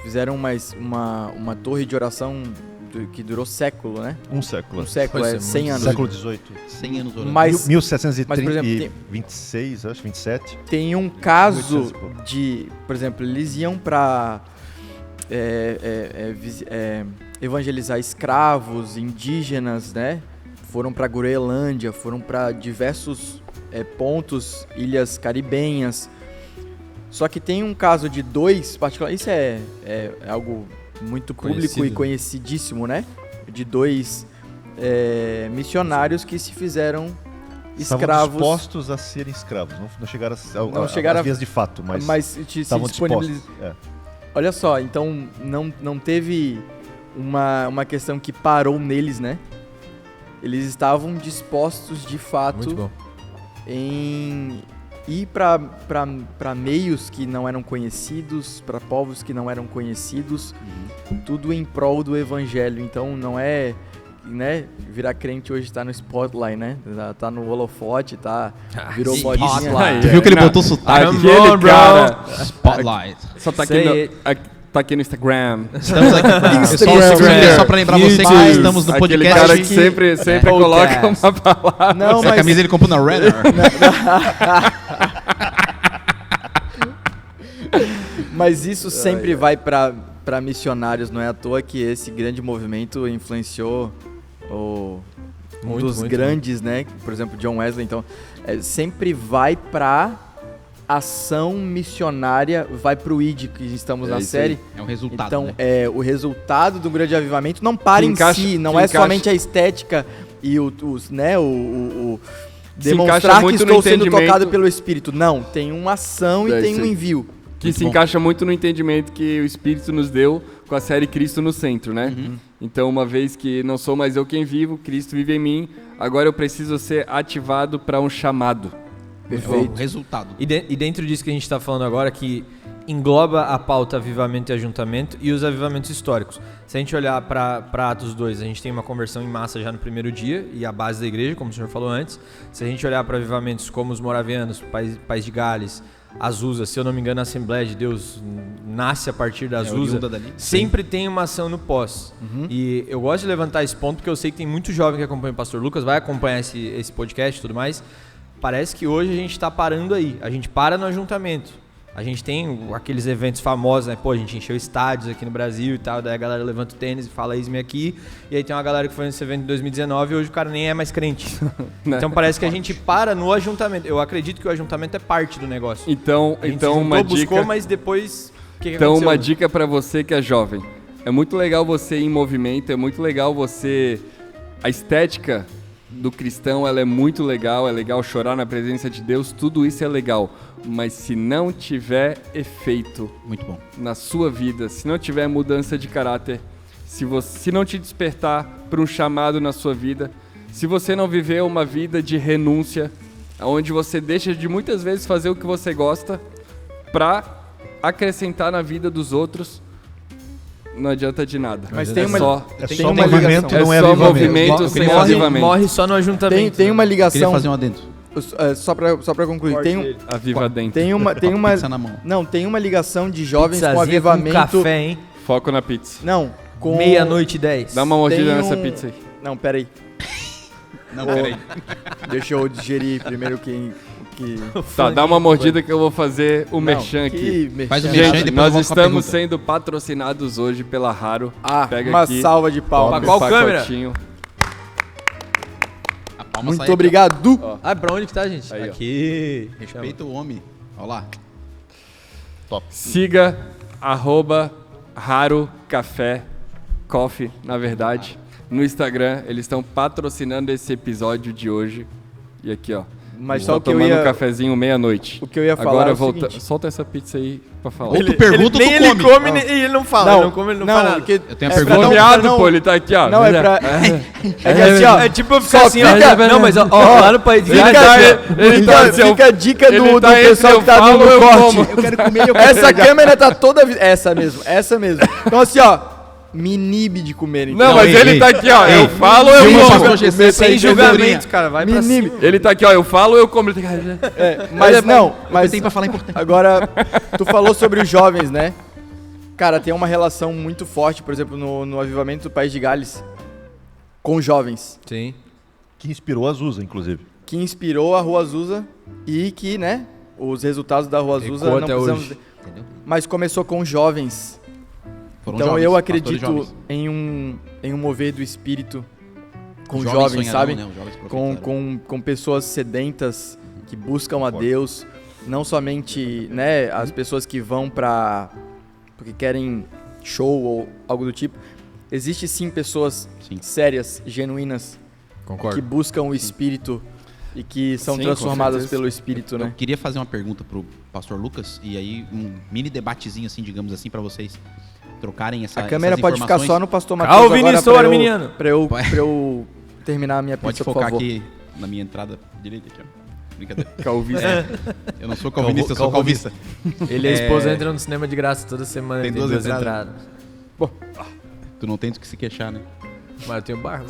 Fizeram uma torre de oração que durou século, né? Um século. Um século, Pois é, 100 muito anos. Século XVIII. 100 anos orando. Mas, 1726, mas, por exemplo, 27. tem um caso 800 e pouco. de, por exemplo, eles iam para evangelizar escravos, indígenas, né? Foram para Groenlândia, foram para diversos pontos, ilhas caribenhas. Só que tem um caso de 2 particulares, isso é algo muito público e conhecidíssimo, né? De 2 missionários que se fizeram estavam escravos. dispostos a serem escravos, não chegaram às vias de fato, mas estavam dispostos. Olha só, então não teve uma questão que parou neles, né? Eles estavam dispostos de fato em ir para meios que não eram conhecidos, para povos que não eram conhecidos, tudo em prol do evangelho. Então não é, né, virar crente hoje tá no spotlight, né? Tá no holofote, virou modinha. Tu viu que ele botou sotaque? Aquele cara... Spotlight. Só tá aqui no Instagram. Estamos aqui. Só pra lembrar você que estamos no Aquele podcast. cara que sempre coloca uma palavra. Não, Essa camisa ele comprou na Renner. Mas isso sempre vai para missionários, não é à toa que esse grande movimento influenciou um dos grandes, né? Por exemplo, John Wesley. Então, sempre vai para ação missionária, vai pro ID, que estamos na série. É um resultado, então, né? O resultado do grande avivamento não para em si, não é somente a estética e demonstrar que estou sendo tocado pelo Espírito. Não, tem uma ação e tem um envio. Que se encaixa muito no entendimento que o Espírito nos deu com a série Cristo no Centro, né? Então, uma vez que não sou mais eu quem vivo, Cristo vive em mim, agora eu preciso ser ativado para um chamado. Perfeito. O resultado. E dentro disso que a gente está falando agora, que engloba a pauta avivamento e ajuntamento e os avivamentos históricos. Se a gente olhar para Atos 2, a gente tem uma conversão em massa já no primeiro dia e a base da igreja, como o senhor falou antes. Se a gente olhar para avivamentos como os moravianos, País de Gales, Azusa, se eu não me engano, a Assembleia de Deus nasce a partir da Azusa, sempre tem uma ação no pós. E eu gosto de levantar esse ponto porque eu sei que tem muito jovem que acompanha o Pastor Lucas, vai acompanhar esse podcast e tudo mais. Parece que hoje a gente está parando aí, a gente para no ajuntamento. A gente tem aqueles eventos famosos, né? Pô, a gente encheu estádios aqui no Brasil e tal, daí a galera levanta o tênis e fala, eis-me aqui. E aí tem uma galera que foi nesse evento em 2019 e hoje o cara nem é mais crente. Então parece que a gente para no ajuntamento. Eu acredito que o ajuntamento é parte do negócio. Então uma dica... buscou, mas depois... Então uma dica para você que é jovem. É muito legal você ir em movimento, é muito legal você... A estética do cristão, ela é muito legal, é legal chorar na presença de Deus, tudo isso é legal. Mas se não tiver efeito muito bom na sua vida, se não tiver mudança de caráter, se não te despertar para um chamado na sua vida, se você não viver uma vida de renúncia, onde você deixa de muitas vezes fazer o que você gosta para acrescentar na vida dos outros, não adianta de nada. Mas tem uma movimento, não é só avivamento. Movimento sem avivamento. Morre só no ajuntamento. Tem uma ligação. Queria fazer um adendo. Só pra concluir, Aviva dentro. tem uma Pizza na mão. não, tem uma ligação de jovens Pizzazinha com avivamento. com café, hein? Foco na pizza. Não, com 00:10. Dá uma mordida Tem nessa pizza aí. Não, peraí. Não, peraí. Deixa eu digerir primeiro que Tá, dá uma mordida que eu vou fazer o merchan aqui. Faz o merchan e Gente, depois nós eu volto com a estamos pergunta. sendo patrocinados hoje pela Raro. Pega uma aqui, salva de palmas. toma Qual um câmera? pacotinho. A palma sai Muito aqui, obrigado. Ah, pra onde que tá, gente? Aí, ó. Aqui. ó. Respeita o homem. Olha lá. Siga @Raro Café Coffee, na verdade. No Instagram, eles estão patrocinando esse episódio de hoje. E aqui, ó. Mas só o que eu tomando ia um cafezinho meia-noite. O que eu ia falar Agora é o volta, seguinte. solta essa pizza aí pra falar. Ou tu pergunta ou tu Ele come. come e ele não fala. Ele não come, ele não fala nada. porque Eu tenho a é pra pergunta. Fomeado, não- pô, ele tá aqui, ó. Não, é pra... É que assim, ó... É tipo eu ficar só assim, ó. fica- Não, mas ó, lá no País de Gales... Fica a dica do pessoal que tá falo, no eu corte. como. Eu quero comer, eu quero Essa câmera tá toda... Essa mesmo. Então assim, ó... Me inibe de comer, então. Não, mas ei, ele ei. tá aqui, ó. Ei, Eu falo, Dilma, eu pastor como. GC, Sem julgamento, cara. Vai pra Me inibe. cima. Ele tá aqui, ó. Eu falo, eu como. Ele tá aqui, Mas Tem pra falar importante. agora, tu falou sobre os jovens, né? Cara, tem uma relação muito forte, por exemplo, no avivamento do País de Gales, com os jovens, Sim. Que inspirou a Azusa, inclusive. que inspirou a Rua Azusa e que, né, os resultados da Rua Azusa Ecoa não até precisamos... hoje. Mas começou com os jovens. Foram Então jovens, eu pastores acredito jovens. em um mover do Espírito com Os jovens, sonharão, sabe? né? Os jovens profetizarão. Com pessoas sedentas que buscam a Deus, não somente, né, as pessoas que vão porque querem show ou algo do tipo. Existe sim pessoas Sim. sérias, genuínas, Concordo. que buscam o Espírito e que são Sim, transformadas com certeza. pelo Espírito, Eu né? queria fazer uma pergunta pro pastor Lucas e aí um mini debatezinho assim, digamos assim, para vocês trocarem A câmera pode ficar só no pastor Matheus Calvinista agora ou pra eu- arminiano? pra eu terminar a minha Pode pizza, por focar favor. aqui na minha entrada direita aqui, ó. Brincadeira. Calvista. Eu não sou calvinista, eu sou calvista. Ele e a esposa entram no cinema de graça toda semana. Tem Tem duas duas entradas. entradas. Tu não tem do que se queixar, né? Mas eu tenho barba.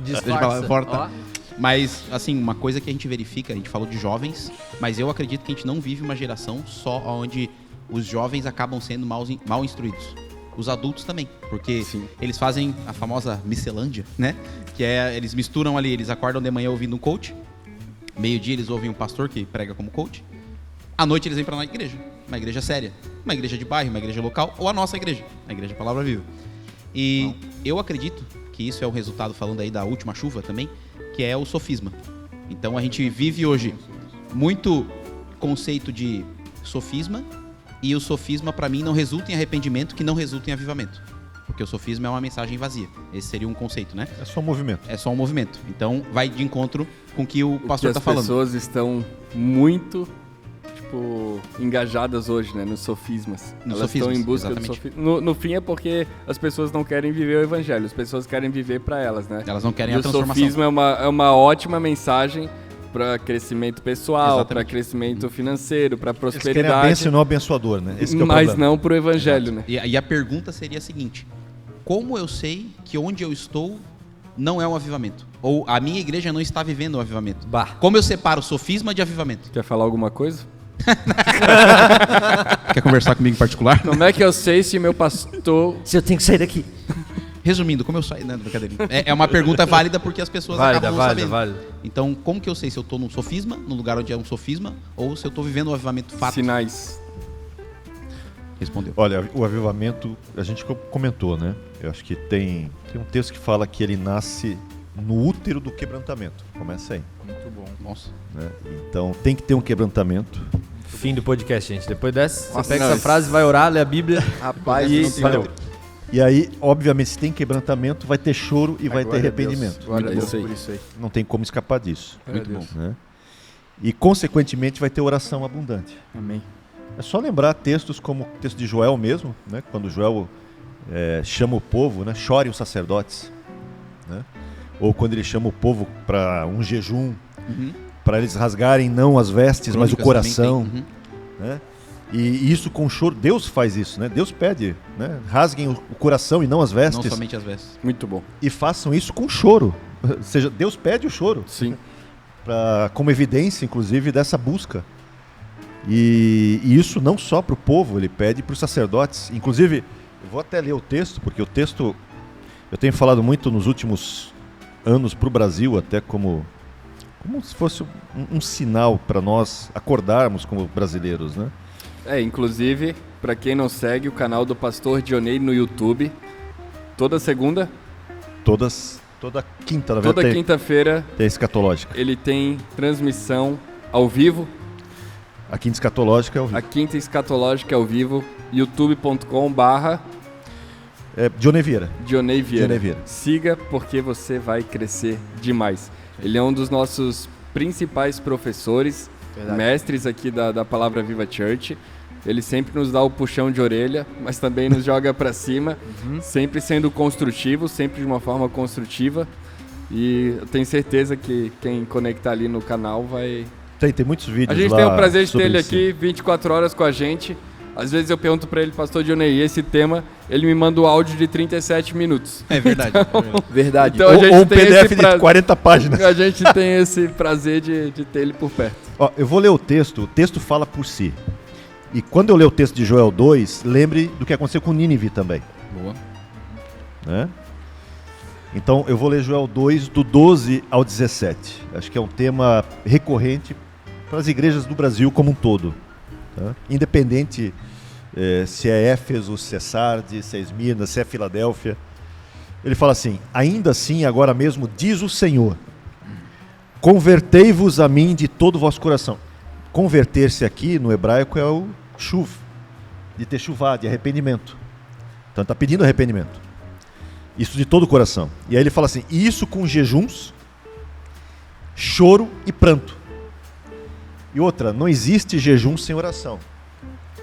Deixa eu falar, volta. Mas, assim, uma coisa que a gente verifica, a gente falou de jovens, mas eu acredito que a gente não vive uma geração só onde os jovens acabam sendo mal instruídos. Os adultos também, porque eles fazem a famosa miscelândia, né? Que é, eles misturam ali, eles acordam de manhã ouvindo um coach, meio-dia eles ouvem um pastor que prega como coach, à noite eles vêm para uma igreja séria, uma igreja de bairro, uma igreja local, ou a nossa igreja, a Igreja Palavra Viva. E eu acredito que isso é o resultado, falando aí da última chuva também, que é o sofisma. Então a gente vive hoje muito conceito de sofisma, e o sofisma para mim não resulta em arrependimento, que não resulta em avivamento. Porque o sofisma é uma mensagem vazia. Esse seria um conceito, né? É só um movimento. É só um movimento. Então vai de encontro com o que o pastor está As falando. pessoas estão muito, engajadas hoje, né, nos sofismas. Nos Elas sofismas, estão em busca do exatamente. sofisma. No fim é porque as pessoas não querem viver o evangelho, as pessoas querem viver para elas, né? Elas não querem E a o transformação. sofisma é uma ótima mensagem para crescimento pessoal, Exatamente. para crescimento financeiro, para Eles querem a prosperidade, bênção e não abençoador, né? Esse que é o mas problema. não para o evangelho, né? E a pergunta seria a seguinte: como eu sei que onde eu estou não é um avivamento? Ou a minha igreja não está vivendo um avivamento? Bah. Como eu separo sofisma de avivamento? Quer falar alguma coisa? Quer conversar comigo em particular? Como é que eu sei se meu pastor... Se eu tenho que sair daqui. Resumindo, como eu saio... Não, brincadeira. É uma pergunta válida porque as pessoas acabam não sabendo. Válida. Então, como que eu sei se eu estou num sofisma, num lugar onde é um sofisma, ou se eu estou vivendo um avivamento fato? Sinais. Respondeu. Olha, o avivamento, a gente comentou, né? Eu acho que tem um texto que fala que ele nasce no útero do quebrantamento. Começa aí. Muito bom. Nossa. Né? Então tem que ter um quebrantamento. Fim do podcast, gente. Depois dessa, Nossa, você pega não, essa frase, vai orar, lê a Bíblia. Rapaz, E não tem valeu. outra. E aí, obviamente, se tem quebrantamento, vai ter choro e vai ter Glória a Deus. arrependimento. Glória a Muito Deus bom. por isso aí. Não tem como escapar disso. Muito bom. Né? E, consequentemente, vai ter oração abundante. Amém. É só lembrar textos como o texto de Joel mesmo, né? Quando Joel chama o povo, né? Chorem os sacerdotes. Né? Ou quando ele chama o povo para um jejum, para eles rasgarem não as vestes, mas o Crônicas coração. também tem. Né? E isso com choro, Deus faz isso, né? Deus pede, né? Rasguem o coração e não as Não vestes, somente as vestes. Muito bom. e façam isso com choro. Ou seja, Deus pede o choro, Sim. como evidência, inclusive, dessa busca. E isso não só para o povo, ele pede para os sacerdotes. Inclusive, eu vou até ler o texto, porque o texto, eu tenho falado muito nos últimos anos para o Brasil, até como se fosse um sinal para nós acordarmos como brasileiros, né? Inclusive, para quem não segue o canal do Pastor Dionei no YouTube, toda segunda, Toda quinta, na verdade, toda quinta-feira, tem a escatológica. ele tem transmissão ao vivo, A quinta escatológica é o a quinta escatológica ao vivo, youtube.com/Dionei Vieira. Dionei Vieira. Vieira. Siga, porque você vai crescer demais. Ele é um dos nossos principais professores, Verdade. mestres aqui da Palavra Viva Church. Ele sempre nos dá o puxão de orelha, mas também nos joga para cima, sempre sendo construtivo, sempre de uma forma construtiva. E eu tenho certeza que quem conectar ali no canal vai... Tem muitos vídeos A gente lá tem o prazer de ter sobre ele esse. aqui 24 horas com a gente. Às vezes eu pergunto para ele, Pastor Dionei, esse tema, ele me manda o áudio de 37 minutos. É verdade. Verdade. Então, a gente Ou um tem PDF esse de 40 páginas. A gente tem esse prazer de ter ele por perto. Ó, eu vou ler o texto fala por si. E quando eu ler o texto de Joel 2, lembre do que aconteceu com Nínive também. Boa. Né? Então eu vou ler Joel 2, do 12 ao 17. Acho que é um tema recorrente para as igrejas do Brasil como um todo. Tá? Independente se é Éfeso, se é Sardes, se é Esmirna, se é Filadélfia. Ele fala assim: ainda assim, agora mesmo, diz o Senhor, convertei-vos a mim de todo o vosso coração. Converter-se aqui no hebraico é o shuv, de techuvá, de arrependimento. Então está pedindo arrependimento. Isso de todo o coração. E aí ele fala assim: isso com jejuns, choro e pranto. E outra, não existe jejum sem oração.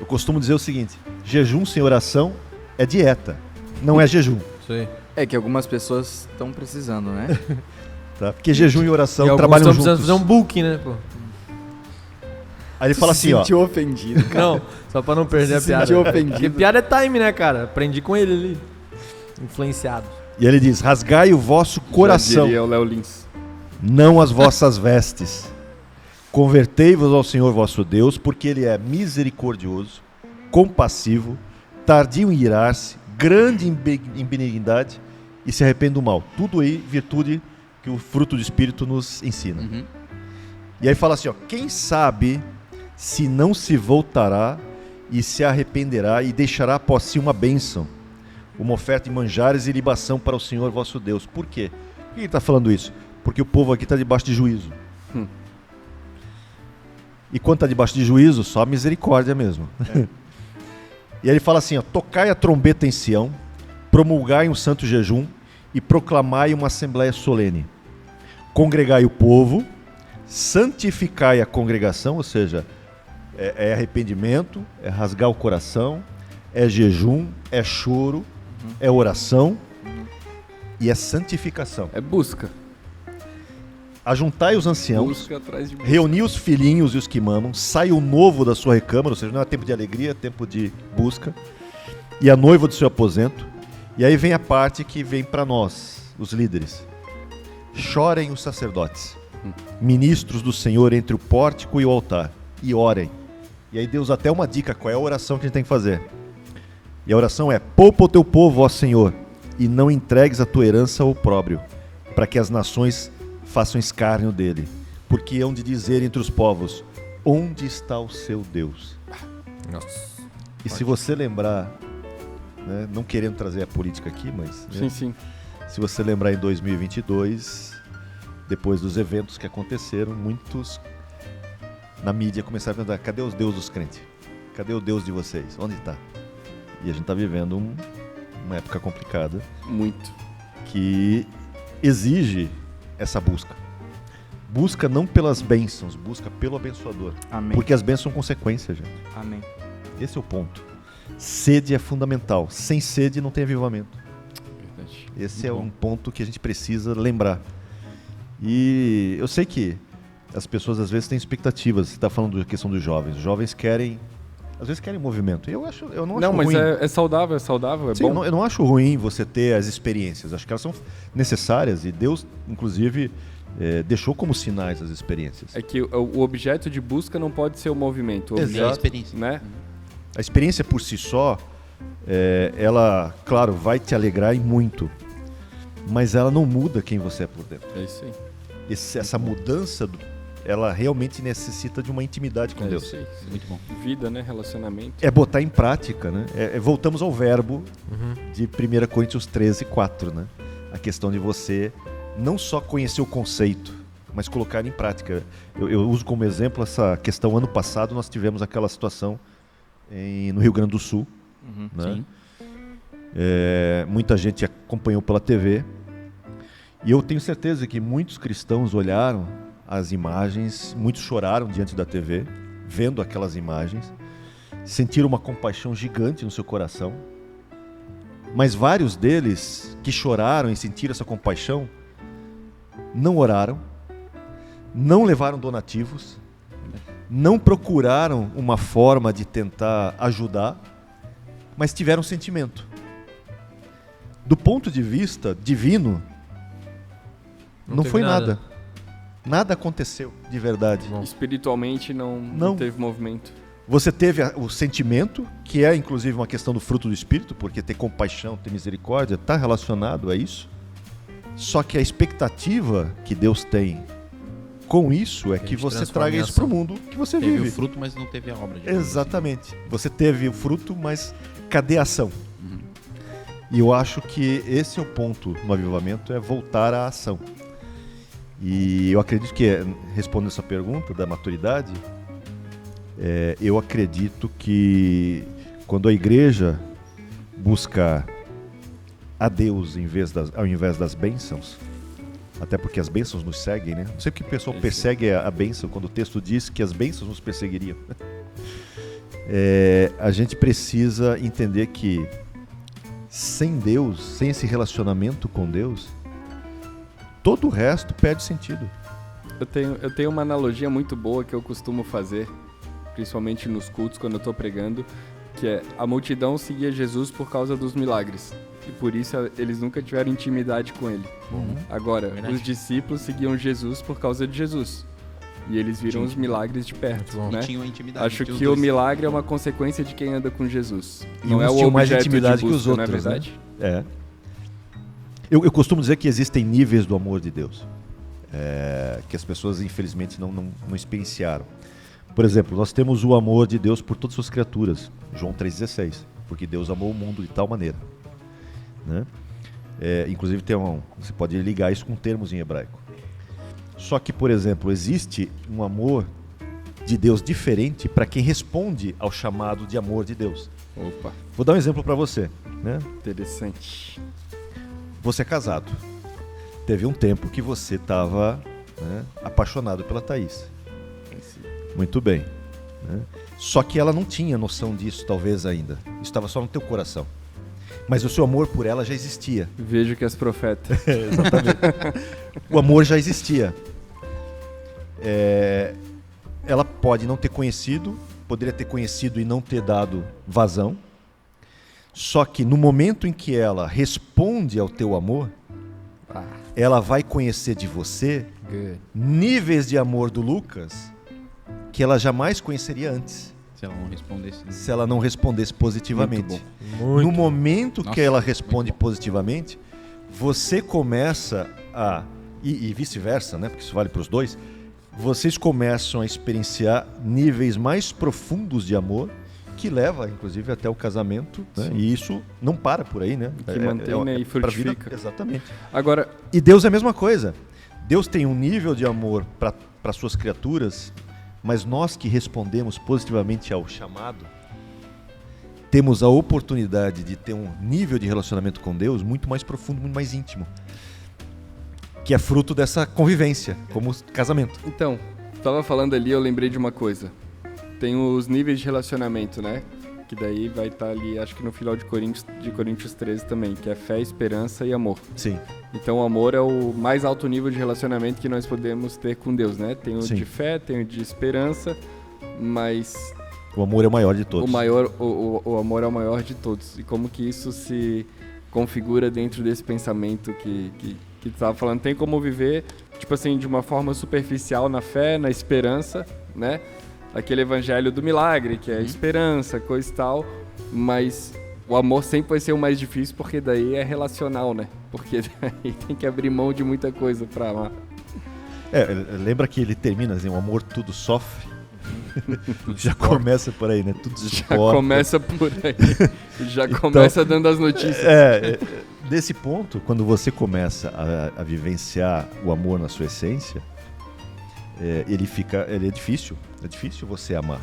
Eu costumo dizer o seguinte: jejum sem oração é dieta, não é jejum. Isso aí. É que algumas pessoas estão precisando, né? Tá? Porque jejum e oração E alguns trabalham estão juntos. precisando fazer um booking, né, pô? Aí ele fala assim, ó. sentiu ofendido, cara. Não, só pra não perder a Se piada. sentiu ofendido. Porque piada é time, né, cara? Aprendi com ele ali. Influenciado. E ele diz: rasgai o vosso coração, Já diria o Léo Lins. não as vossas vestes. Convertei-vos ao Senhor vosso Deus, porque Ele é misericordioso, compassivo, tardio em irar-se, grande em benignidade e se arrepende do mal. Tudo aí, virtude que o fruto do Espírito nos ensina. Uhum. E aí fala assim, ó: quem sabe se não se voltará e se arrependerá e deixará após si uma bênção, uma oferta de manjares e libação para o Senhor vosso Deus. Por quê? Por que ele está falando isso? Porque o povo aqui está debaixo de juízo. E quando está debaixo de juízo, só misericórdia mesmo. E aí ele fala assim, ó: tocai a trombeta em Sião, promulgai um santo jejum e proclamai uma assembleia solene. Congregai o povo, santificai a congregação, ou seja, é arrependimento, é rasgar o coração, é jejum, é choro, é oração e é santificação. É busca. Ajuntai os anciãos, Busca atrás de busca. reuni os filhinhos e os que mamam, sai o novo da sua recâmara, ou seja, não é tempo de alegria, é tempo de busca, e a noiva do seu aposento. E aí vem a parte que vem para nós, os líderes. Chorem os sacerdotes, ministros do Senhor entre o pórtico e o altar, e orem. E aí Deus até uma dica, qual é a oração que a gente tem que fazer. E a oração é: poupa o teu povo, ó Senhor, e não entregues a tua herança ao opróbrio, para que as nações façam escárnio dele, porque hão de dizer entre os povos: onde está o seu Deus? Nossa. E se você lembrar, né, não querendo trazer a política aqui, mas né, Sim. se você lembrar em 2022, depois dos eventos que aconteceram, muitos na mídia começaram a perguntar: cadê os deuses dos crentes? Cadê o Deus de vocês? Onde está? E a gente está vivendo uma época complicada Muito. que exige essa busca. Busca não pelas bênçãos, busca pelo abençoador. Amém. Porque as bênçãos são consequência, gente. Amém. Esse é o ponto. Sede é fundamental. Sem sede não tem avivamento. Verdade. Esse é um ponto que a gente precisa lembrar. E eu sei que as pessoas às vezes têm expectativas. Você está falando da questão dos jovens. Os jovens querem, às vezes querem movimento. Eu não acho Não, mas ruim. é saudável, é Sim, bom. eu não acho ruim você ter as experiências. Acho que elas são necessárias e Deus, inclusive, deixou como sinais as experiências. É que o objeto de busca não pode ser o movimento. O Exato. Nem a objeto, experiência. né? A experiência por si só, ela, claro, vai te alegrar e muito, mas ela não muda quem você é por dentro. É isso aí. Essa mudança, ela realmente necessita de uma intimidade com É Deus. isso aí. Muito bom. Vida, né? Relacionamento. É botar em prática, né? Voltamos ao verbo de 1 Coríntios 13:4, né? A questão de você não só conhecer o conceito, mas colocar em prática. Eu uso como exemplo essa questão. Ano passado nós tivemos aquela situação no Rio Grande do Sul, né? Sim. Muita gente acompanhou pela TV e eu tenho certeza que muitos cristãos olharam as imagens, muitos choraram diante da TV, vendo aquelas imagens, sentiram uma compaixão gigante no seu coração, mas vários deles que choraram e sentiram essa compaixão não oraram, não levaram donativos, não procuraram uma forma de tentar ajudar, mas tiveram sentimento. Do ponto de vista divino, não teve foi nada. nada. Nada aconteceu de verdade. Espiritualmente não teve movimento. Você teve o sentimento, que é inclusive uma questão do fruto do Espírito, porque ter compaixão, ter misericórdia, está relacionado a isso. Só que a expectativa que Deus tem com isso é que gente você transforma traga em isso para o ação. mundo que você Teve vive. o fruto, mas não teve a obra. Exatamente. Você teve o fruto, mas cadê a ação? E eu acho que esse é o ponto no avivamento, é voltar à ação. E eu acredito que, respondendo essa pergunta da maturidade, eu acredito que quando a igreja busca a Deus ao invés das bênçãos, até porque as bênçãos nos seguem, né? Não sei porque o pessoal persegue a bênção quando o texto diz que as bênçãos nos perseguiriam. A gente precisa entender que sem Deus, sem esse relacionamento com Deus, todo o resto perde sentido. Eu tenho uma analogia muito boa que eu costumo fazer, principalmente nos cultos, quando eu estou pregando, que é a multidão seguia Jesus por causa dos milagres. E por isso eles nunca tiveram intimidade com ele. Agora, os discípulos seguiam Jesus por causa de Jesus. E eles viram os milagres de perto, né? Tinham intimidade. Acho que o milagre é uma consequência de quem anda com Jesus. E Não uns é o tinham mais objeto intimidade de busca, que os outros, não é verdade? né? Eu costumo dizer que existem níveis do amor de Deus, que as pessoas infelizmente não experienciaram. Por exemplo, nós temos o amor de Deus por todas as suas criaturas, João 3,16, porque Deus amou o mundo de tal maneira, né? Inclusive você pode ligar isso com termos em hebraico. Só que, por exemplo, existe um amor de Deus diferente para quem responde ao chamado de amor de Deus. Opa, Vou dar um exemplo para você, né? interessante. Você é casado. Teve um tempo que você estava, né, apaixonado pela Thaís. Muito bem, né? Só que ela não tinha noção disso, talvez ainda. Isso estava só no teu coração. Mas o seu amor por ela já existia. Vejo que és profeta. Exatamente. O amor já existia. Ela pode não ter conhecido, poderia ter conhecido e não ter dado vazão. Só que no momento em que ela responde ao teu amor, ela vai conhecer de você níveis de amor do Lucas que ela jamais conheceria antes. Se ela não respondesse. Se ela não respondesse positivamente. Muito No momento Nossa, que ela responde positivamente, você começa e vice-versa, né? Porque isso vale para os dois. Vocês começam a experienciar níveis mais profundos de amor que leva, inclusive, até o casamento, né? E isso não para por aí, né? Que mantém, né, e pra vida, frutifica. exatamente. Agora, E Deus é a mesma coisa. Deus tem um nível de amor para suas criaturas, mas nós que respondemos positivamente ao chamado, temos a oportunidade de ter um nível de relacionamento com Deus muito mais profundo, muito mais íntimo, que é fruto dessa convivência, como casamento. então, estava falando ali, eu lembrei de uma coisa. Tem os níveis de relacionamento, né? Que daí vai estar ali, acho que no final de Coríntios 13 também, que é fé, esperança e amor. Sim. Então o amor é o mais alto nível de relacionamento que nós podemos ter com Deus, né? Tem o Sim. de fé, tem o de esperança, mas O amor é o maior de todos. o amor é o maior de todos. E como que isso se configura dentro desse pensamento que tu estava falando? Tem como viver, tipo assim, de uma forma superficial na fé, na esperança, né? Aquele evangelho do milagre, que é esperança, coisa e tal, mas o amor sempre vai ser o mais difícil, porque daí é relacional, né? Porque daí tem que abrir mão de muita coisa pra amar. Lembra que ele termina assim, o amor tudo sofre? Já começa por aí, né? Tudo Já suporta. começa por aí, já começa dando as notícias. Desse ponto, quando você começa a vivenciar o amor na sua essência, ele é difícil você amar.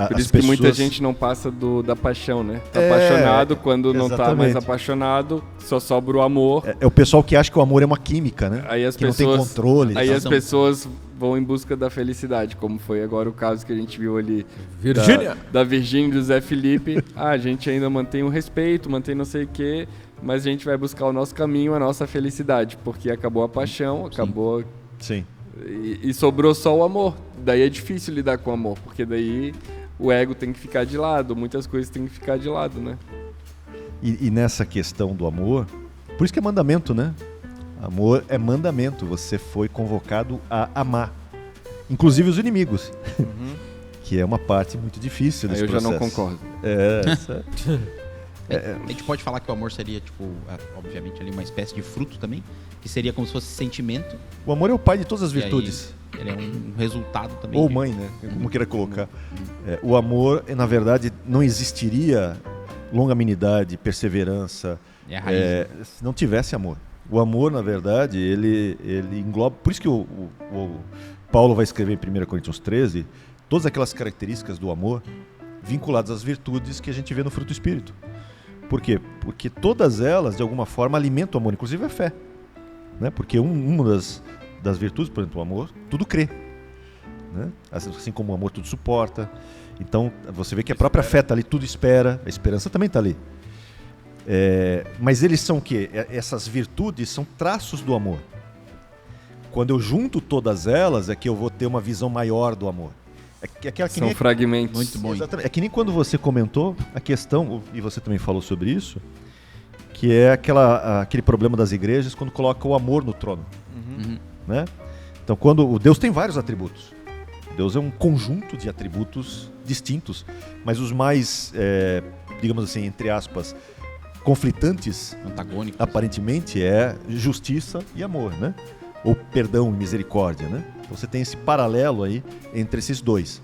Por isso que muita gente não passa da paixão, né? Tá apaixonado, quando não tá mais exatamente. apaixonado, só sobra o amor. É o pessoal que acha que o amor é uma química, né? Aí as que pessoas, não tem controle. Aí tá? as pessoas vão em busca da felicidade, como foi agora o caso que a gente viu ali Virgínia! da Virgínia e do Zé Felipe. A gente ainda mantém o respeito, mantém não sei o quê, mas a gente vai buscar o nosso caminho, a nossa felicidade, porque acabou a paixão, acabou... Sim. E sobrou só o amor. Daí é difícil lidar com o amor, porque daí o ego tem que ficar de lado, muitas coisas tem que ficar de lado, né? E nessa questão do amor, por isso que é mandamento, né? Amor é mandamento, você foi convocado a amar, inclusive os inimigos, que é uma parte muito difícil Aí desse eu já processo. não concordo. A gente pode falar que o amor seria, tipo, obviamente, ali uma espécie de fruto também, que seria como se fosse sentimento. O amor é o pai de todas as e virtudes. aí ele é um resultado também. Ou mãe, né? Como queira colocar. O amor, na verdade, não existiria longanimidade, perseverança, É a raiz. se não tivesse amor. O amor, na verdade, ele engloba... Por isso que o Paulo vai escrever em 1 Coríntios 13 todas aquelas características do amor vinculadas às virtudes que a gente vê no fruto do Espírito. Por quê? Porque todas elas, de alguma forma, alimentam o amor, inclusive a fé. Né? Porque uma das virtudes, por exemplo, o amor, tudo crê. Né? Assim como o amor tudo suporta. Então, você vê que a própria fé está ali, tudo espera, a esperança também está ali. Mas eles são o quê? Essas virtudes são traços do amor. Quando eu junto todas elas, é que eu vou ter uma visão maior do amor. São fragmentos. Muito bom. Exatamente. É que nem quando você comentou a questão, e você também falou sobre isso, que é aquele problema das igrejas quando coloca o amor no trono. Né? Então, quando Deus tem vários atributos. Deus é um conjunto de atributos distintos, mas os mais, digamos assim, entre aspas, conflitantes, Antagônicos. aparentemente, é justiça e amor, né? Ou perdão e misericórdia, né? Você tem esse paralelo aí entre esses dois.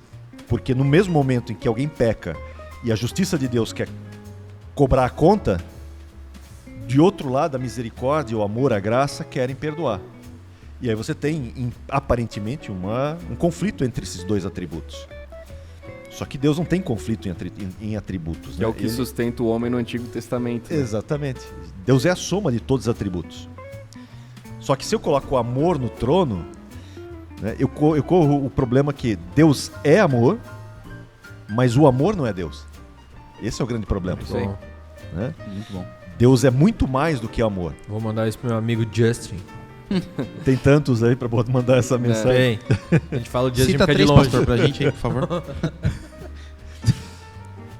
Porque no mesmo momento em que alguém peca e a justiça de Deus quer cobrar a conta, de outro lado a misericórdia, o amor, a graça querem perdoar. E aí você tem, aparentemente, um conflito entre esses dois atributos. Só que Deus não tem conflito em atributos. Que né? é o que sustenta o homem no Antigo Testamento. Né? Exatamente. Deus é a soma de todos os atributos. Só que se eu coloco o amor no trono, né, eu corro o problema que Deus é amor, mas o amor não é Deus. Esse é o grande problema. Muito bom. Né? Muito bom. Deus é muito mais do que amor. Vou mandar isso pro meu amigo Justin. Tem tantos aí para mandar essa mensagem. Tem. A gente fala o Justin Cita fica de 3, longe. pastor, pra gente aí, por favor.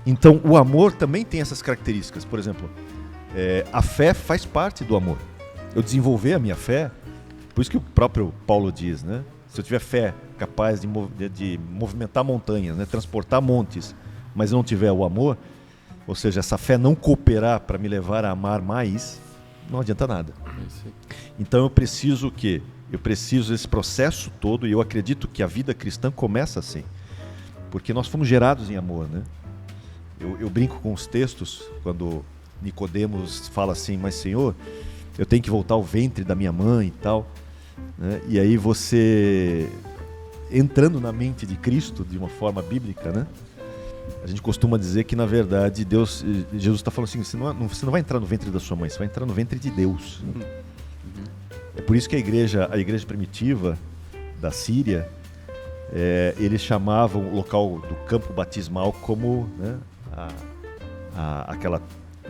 Então, o amor também tem essas características. Por exemplo, a fé faz parte do amor. Eu desenvolver a minha fé, por isso que o próprio Paulo diz, né? Se eu tiver fé capaz de movimentar montanhas, né? Transportar montes, mas eu não tiver o amor, ou seja, essa fé não cooperar para me levar a amar mais, não adianta nada. Então eu preciso o quê? Eu preciso desse processo todo, e eu acredito que a vida cristã começa assim. Porque nós fomos gerados em amor, né? Eu brinco com os textos, quando Nicodemos fala assim, mas Senhor, eu tenho que voltar ao ventre da minha mãe e tal. Né? E aí você, entrando na mente de Cristo, de uma forma bíblica, né? A gente costuma dizer que, na verdade, Jesus está falando assim, você não vai entrar no ventre da sua mãe, você vai entrar no ventre de Deus. É por isso que a igreja primitiva da Síria, eles chamavam o local do campo batismal como, né,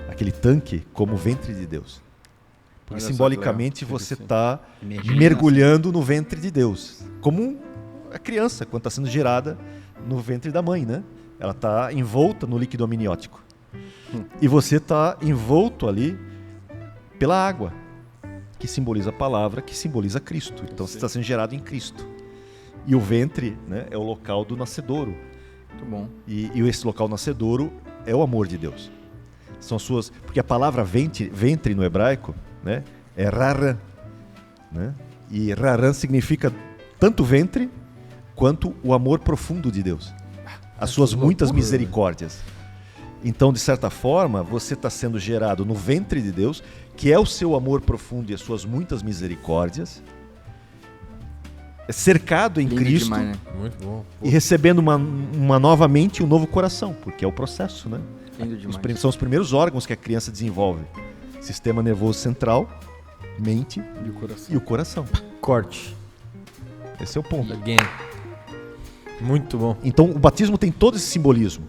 aquele tanque como ventre de Deus. Porque simbolicamente você está mergulhando no ventre de Deus. Como a criança, quando está sendo gerada no ventre da mãe, né? Ela está envolta no líquido amniótico. E você está envolto ali pela água, que simboliza a palavra, que simboliza Cristo. Então você está sendo gerado em Cristo. E o ventre, né, é o local do nascedouro. Muito bom. E esse local nascedouro é o amor de Deus. São suas, porque a palavra ventre no hebraico, né, é raran, né? E raran significa tanto ventre quanto o amor profundo de Deus. As suas muitas misericórdias. Então, de certa forma, você está sendo gerado no ventre de Deus, que é o seu amor profundo e as suas muitas misericórdias, cercado em Lindo Cristo, demais, né? Muito bom. e recebendo uma nova mente e um novo coração, porque é o processo, né? Lindo demais. São os primeiros órgãos que a criança desenvolve. Sistema nervoso central, mente e o coração. Corte. Esse é o ponto. Again. Muito bom. Então, o batismo tem todo esse simbolismo.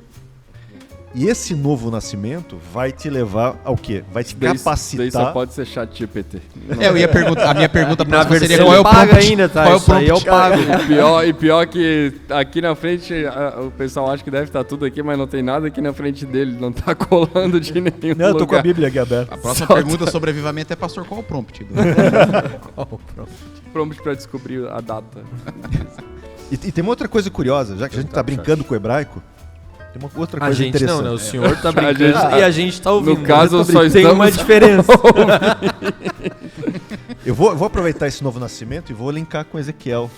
E esse novo nascimento vai te levar ao quê? Vai te capacitar... Daí só pode ser chat GPT. Eu ia perguntar, a minha pergunta Na próxima seria versão qual é o paga prompt? ainda, tá? Qual é o Isso aí eu prompt? pago. E pior que aqui na frente, o pessoal acha que deve estar tudo aqui, mas não tem nada aqui na frente dele, não tá colando de nenhum Não, eu tô lugar. com a Bíblia aqui aberta. A próxima pergunta sobre avivamento é, pastor, qual é o prompt? Prompt para descobrir a data. E tem uma outra coisa curiosa, já que a gente está brincando com o hebraico, Tem uma outra A coisa gente interessante. não, né? O senhor tá brincando e a gente tá ouvindo. No caso, Mas só tem estamos uma diferença. Eu vou aproveitar esse novo nascimento e vou linkar com Ezequiel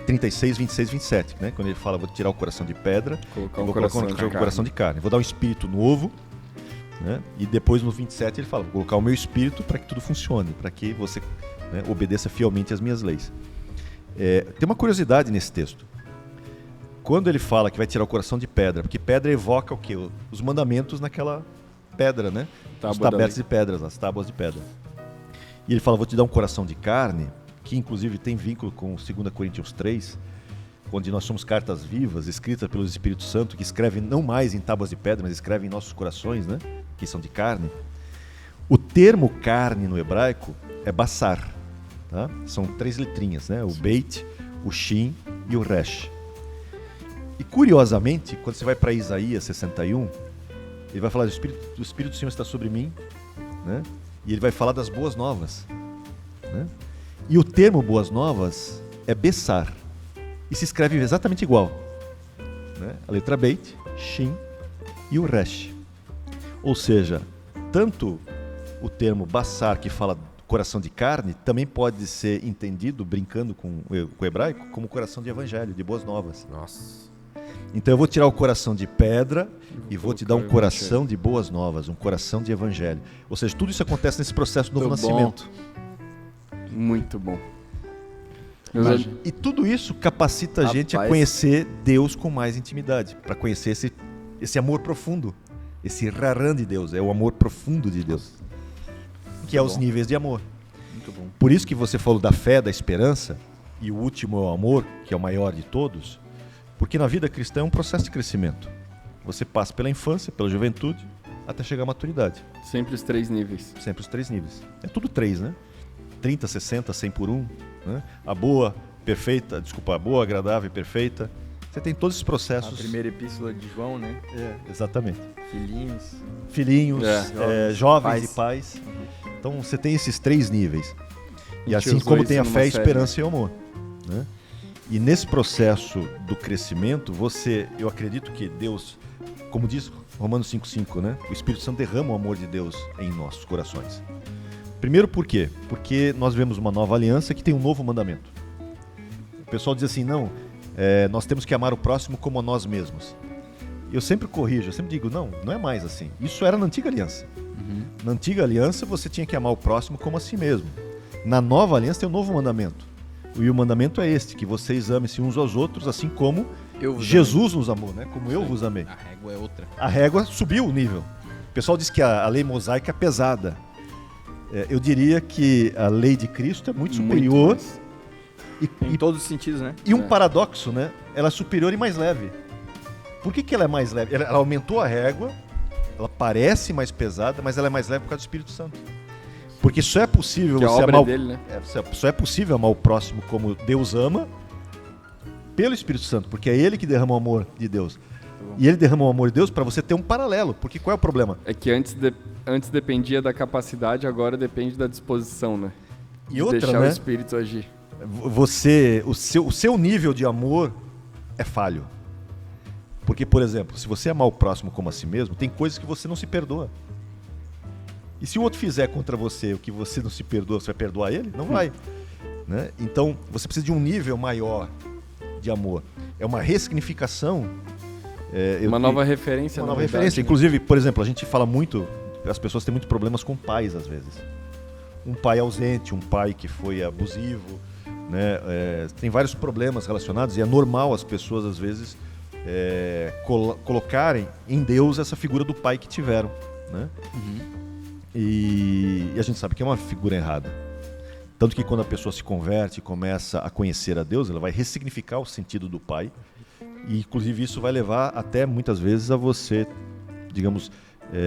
36, 26, 27, né? Quando ele fala, vou tirar o coração de pedra Colocar e um vou coração colocar de um coração de carne. Vou dar um espírito novo, né? E depois no 27 ele fala, vou colocar o meu espírito para que tudo funcione, para que você, né, obedeça fielmente às minhas leis. Tem uma curiosidade nesse texto. Quando ele fala que vai tirar o coração de pedra, porque pedra evoca o quê? Os mandamentos naquela pedra, né? Os tabetes de pedras, as tábuas de pedra. E ele fala, vou te dar um coração de carne, que inclusive tem vínculo com 2 Coríntios 3, onde nós somos cartas vivas, escritas pelo Espírito Santo, que escrevem não mais em tábuas de pedra, mas escrevem em nossos corações, né? Que são de carne. O termo carne no hebraico é basar. Tá? São 3 letrinhas, né? O beit, o shin e o resh. E curiosamente, quando você vai para Isaías 61, ele vai falar, o Espírito do Senhor está sobre mim, né? E ele vai falar das boas novas, né? E o termo boas novas é bessar, e se escreve exatamente igual, né? A letra beit, shin e o resh. Ou seja, tanto o termo basar, que fala coração de carne, também pode ser entendido, brincando com o hebraico, como coração de evangelho, de boas novas. Nossa. Então eu vou tirar o coração de pedra e vou te dar um coração de boas novas, um coração de evangelho. Ou seja, tudo isso acontece nesse processo do novo nascimento. Muito bom. E tudo isso capacita a gente a conhecer Deus com mais intimidade, para conhecer esse amor profundo, esse raran de Deus, é o amor profundo de Deus, que é os níveis de amor. Muito bom. Por isso que você falou da fé, da esperança, e o último é o amor, que é o maior de todos, porque na vida cristã é um processo de crescimento. Você passa pela infância, pela juventude, até chegar à maturidade. Sempre os 3 níveis. Sempre os 3 níveis. É tudo 3, né? 30, 60, 100 por 1. Né? A boa, agradável e perfeita. Você tem todos esses processos. A primeira epístola de João, né? Exatamente. Filhinhos, jovens e pais. Então você tem esses 3 níveis. E assim como tem a fé, a esperança e o amor. Né? E nesse processo do crescimento, eu acredito que Deus, como diz Romanos 5,5, né? O Espírito Santo derrama o amor de Deus em nossos corações. Primeiro por quê? Porque nós vemos uma nova aliança que tem um novo mandamento. O pessoal diz assim, nós temos que amar o próximo como a nós mesmos. Eu sempre corrijo, eu sempre digo, não é mais assim. Isso era na antiga aliança. Na antiga aliança você tinha que amar o próximo como a si mesmo. Na nova aliança tem um novo mandamento. E o mandamento é este, que vocês amem-se uns aos outros, assim como Jesus nos amou, né? Como eu vos amei. A régua é outra. A régua subiu o nível. O pessoal diz que a lei mosaica é pesada. Eu diria que a lei de Cristo é muito superior. Em todos os sentidos, né? E um paradoxo, né? Ela é superior e mais leve. Por que ela é mais leve? Ela aumentou a régua, ela parece mais pesada, mas ela é mais leve por causa do Espírito Santo. Porque só é possível você amar dele, né? Só é possível amar o próximo como Deus ama pelo Espírito Santo, porque é Ele que derrama o amor de Deus. E Ele derrama o amor de Deus para você ter um paralelo. Porque qual é o problema? É que antes dependia da capacidade, agora depende da disposição, né? E outra, deixar né? o Espírito agir. O seu nível de amor é falho. Porque, por exemplo, se você amar o próximo como a si mesmo, tem coisas que você não se perdoa. E se o outro fizer contra você o que você não se perdoa, você vai perdoar ele? Não vai. Né? Então, você precisa de um nível maior de amor. É uma ressignificação. Uma nova referência. Uma nova referência. Né? Inclusive, por exemplo, a gente fala muito, as pessoas têm muitos problemas com pais, às vezes. Um pai ausente, um pai que foi abusivo, né? Tem vários problemas relacionados e é normal as pessoas, às vezes, colocarem em Deus essa figura do pai que tiveram. Né? E a gente sabe que é uma figura errada. Tanto que quando a pessoa se converte e começa a conhecer a Deus, ela vai ressignificar o sentido do pai. E, inclusive, isso vai levar até, muitas vezes, a você, digamos,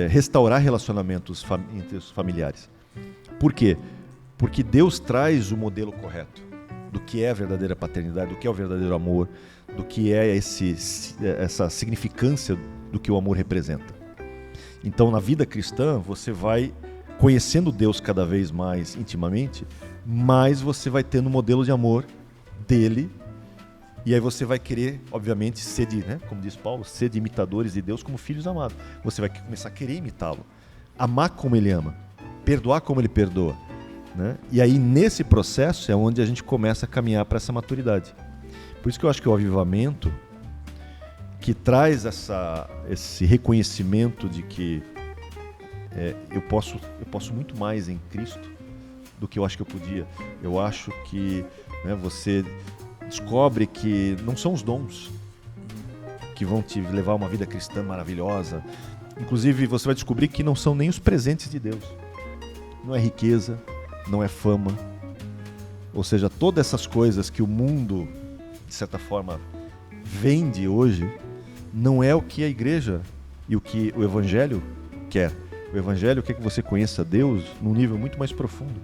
restaurar relacionamentos entre os familiares. Por quê? Porque Deus traz o modelo correto do que é a verdadeira paternidade, do que é o verdadeiro amor, do que é essa significância do que o amor representa. Então, na vida cristã, você vai conhecendo Deus cada vez mais intimamente, mas você vai tendo um modelo de amor dele E aí você vai querer, obviamente, né, como diz Paulo, ser de imitadores de Deus como filhos amados. Você vai começar a querer imitá-lo, amar como ele ama, perdoar como ele perdoa, né? E aí nesse processo é onde a gente começa a caminhar para essa maturidade. Por isso que eu acho que o avivamento, que traz esse reconhecimento de que eu posso muito mais em Cristo do que eu acho que eu podia. Eu acho que, né, você descobre que não são os dons que vão te levar a uma vida cristã maravilhosa. Inclusive, você vai descobrir que não são nem os presentes de Deus. Não é riqueza, não é fama. Ou seja, todas essas coisas que o mundo, de certa forma, vende hoje, não é o que a igreja e o que o Evangelho quer. O Evangelho quer que você conheça Deus num nível muito mais profundo.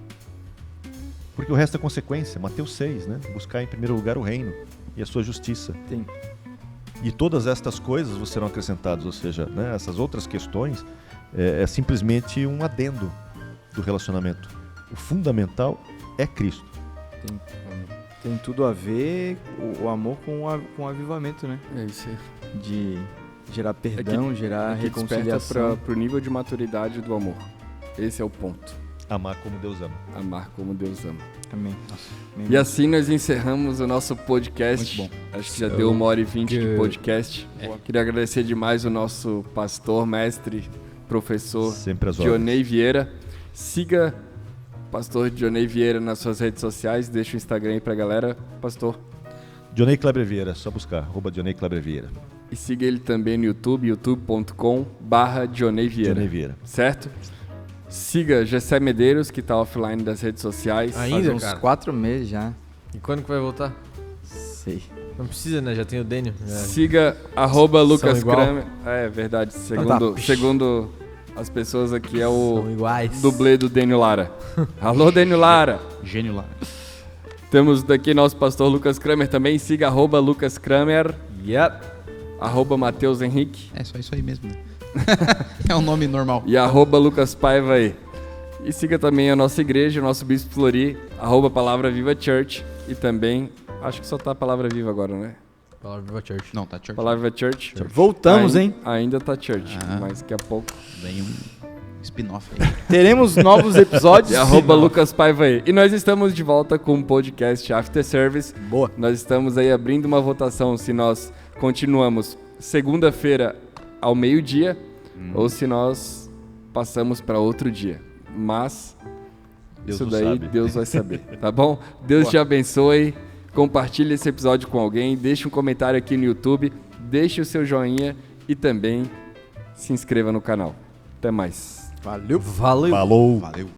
Porque o resto é consequência. Mateus 6, né? Buscar em primeiro lugar o reino e a sua justiça. Sim. E todas estas coisas vos serão acrescentadas. Ou seja, né, essas outras questões é simplesmente um adendo do relacionamento. O fundamental é Cristo. Tem tudo a ver o amor com o avivamento, né? É isso aí. De gerar perdão, gerar reconciliação. Para o nível de maturidade do amor. Esse é o ponto. Amar como Deus ama. Amar como Deus ama. Amém. E assim nós encerramos o nosso podcast. Muito bom. Acho que já deu 1h20 de podcast. Queria agradecer demais o nosso pastor, mestre, professor Sempre às ordens. Dionei Vieira. Siga o pastor Dionei Vieira nas suas redes sociais. Deixa o Instagram aí pra galera. Pastor. Dionei Kleber Vieira, só buscar, @Dionei Kleber Vieira. E siga ele também no YouTube, youtube.com/Dionei Vieira. Dionei Vieira. Certo? Siga Gessé Medeiros, que tá offline das redes sociais. Ainda, Faz uns cara? 4 meses já. E quando que vai voltar? Sei. Não precisa, né? Já tem o Dênio. Siga @Lucas igual. Kramer. É verdade. Segundo as pessoas aqui, é o São iguais. dublê do Dênio Lara. Alô, Dênio Lara. Gênio lá. Temos daqui nosso pastor Lucas Kramer também. Siga @Lucas Kramer, Yep. Mateus Henrique É só isso aí mesmo, né? É um nome normal. e @Lucas Paiva aí. E siga também a nossa igreja, o nosso Bispo Flori, @Palavra Viva Church. E também, acho que só tá a Palavra Viva agora, né? Palavra Viva Church. Não, tá church. Palavra Viva Church. Voltamos, hein? Ainda tá Church, Ah. mas daqui a pouco. Vem um spin-off aí. Teremos novos episódios. E @Lucas Paiva aí. E nós estamos de volta com o podcast After Service. Boa. Nós estamos aí abrindo uma votação se nós continuamos segunda-feira ao meio-dia ou se nós passamos para outro dia. Mas Deus isso não daí sabe. Deus vai saber, tá bom? Deus te abençoe. Compartilhe esse episódio com alguém. Deixe um comentário aqui no YouTube. Deixe o seu joinha e também se inscreva no canal. Até mais. Valeu. Valeu. Falou! Valeu.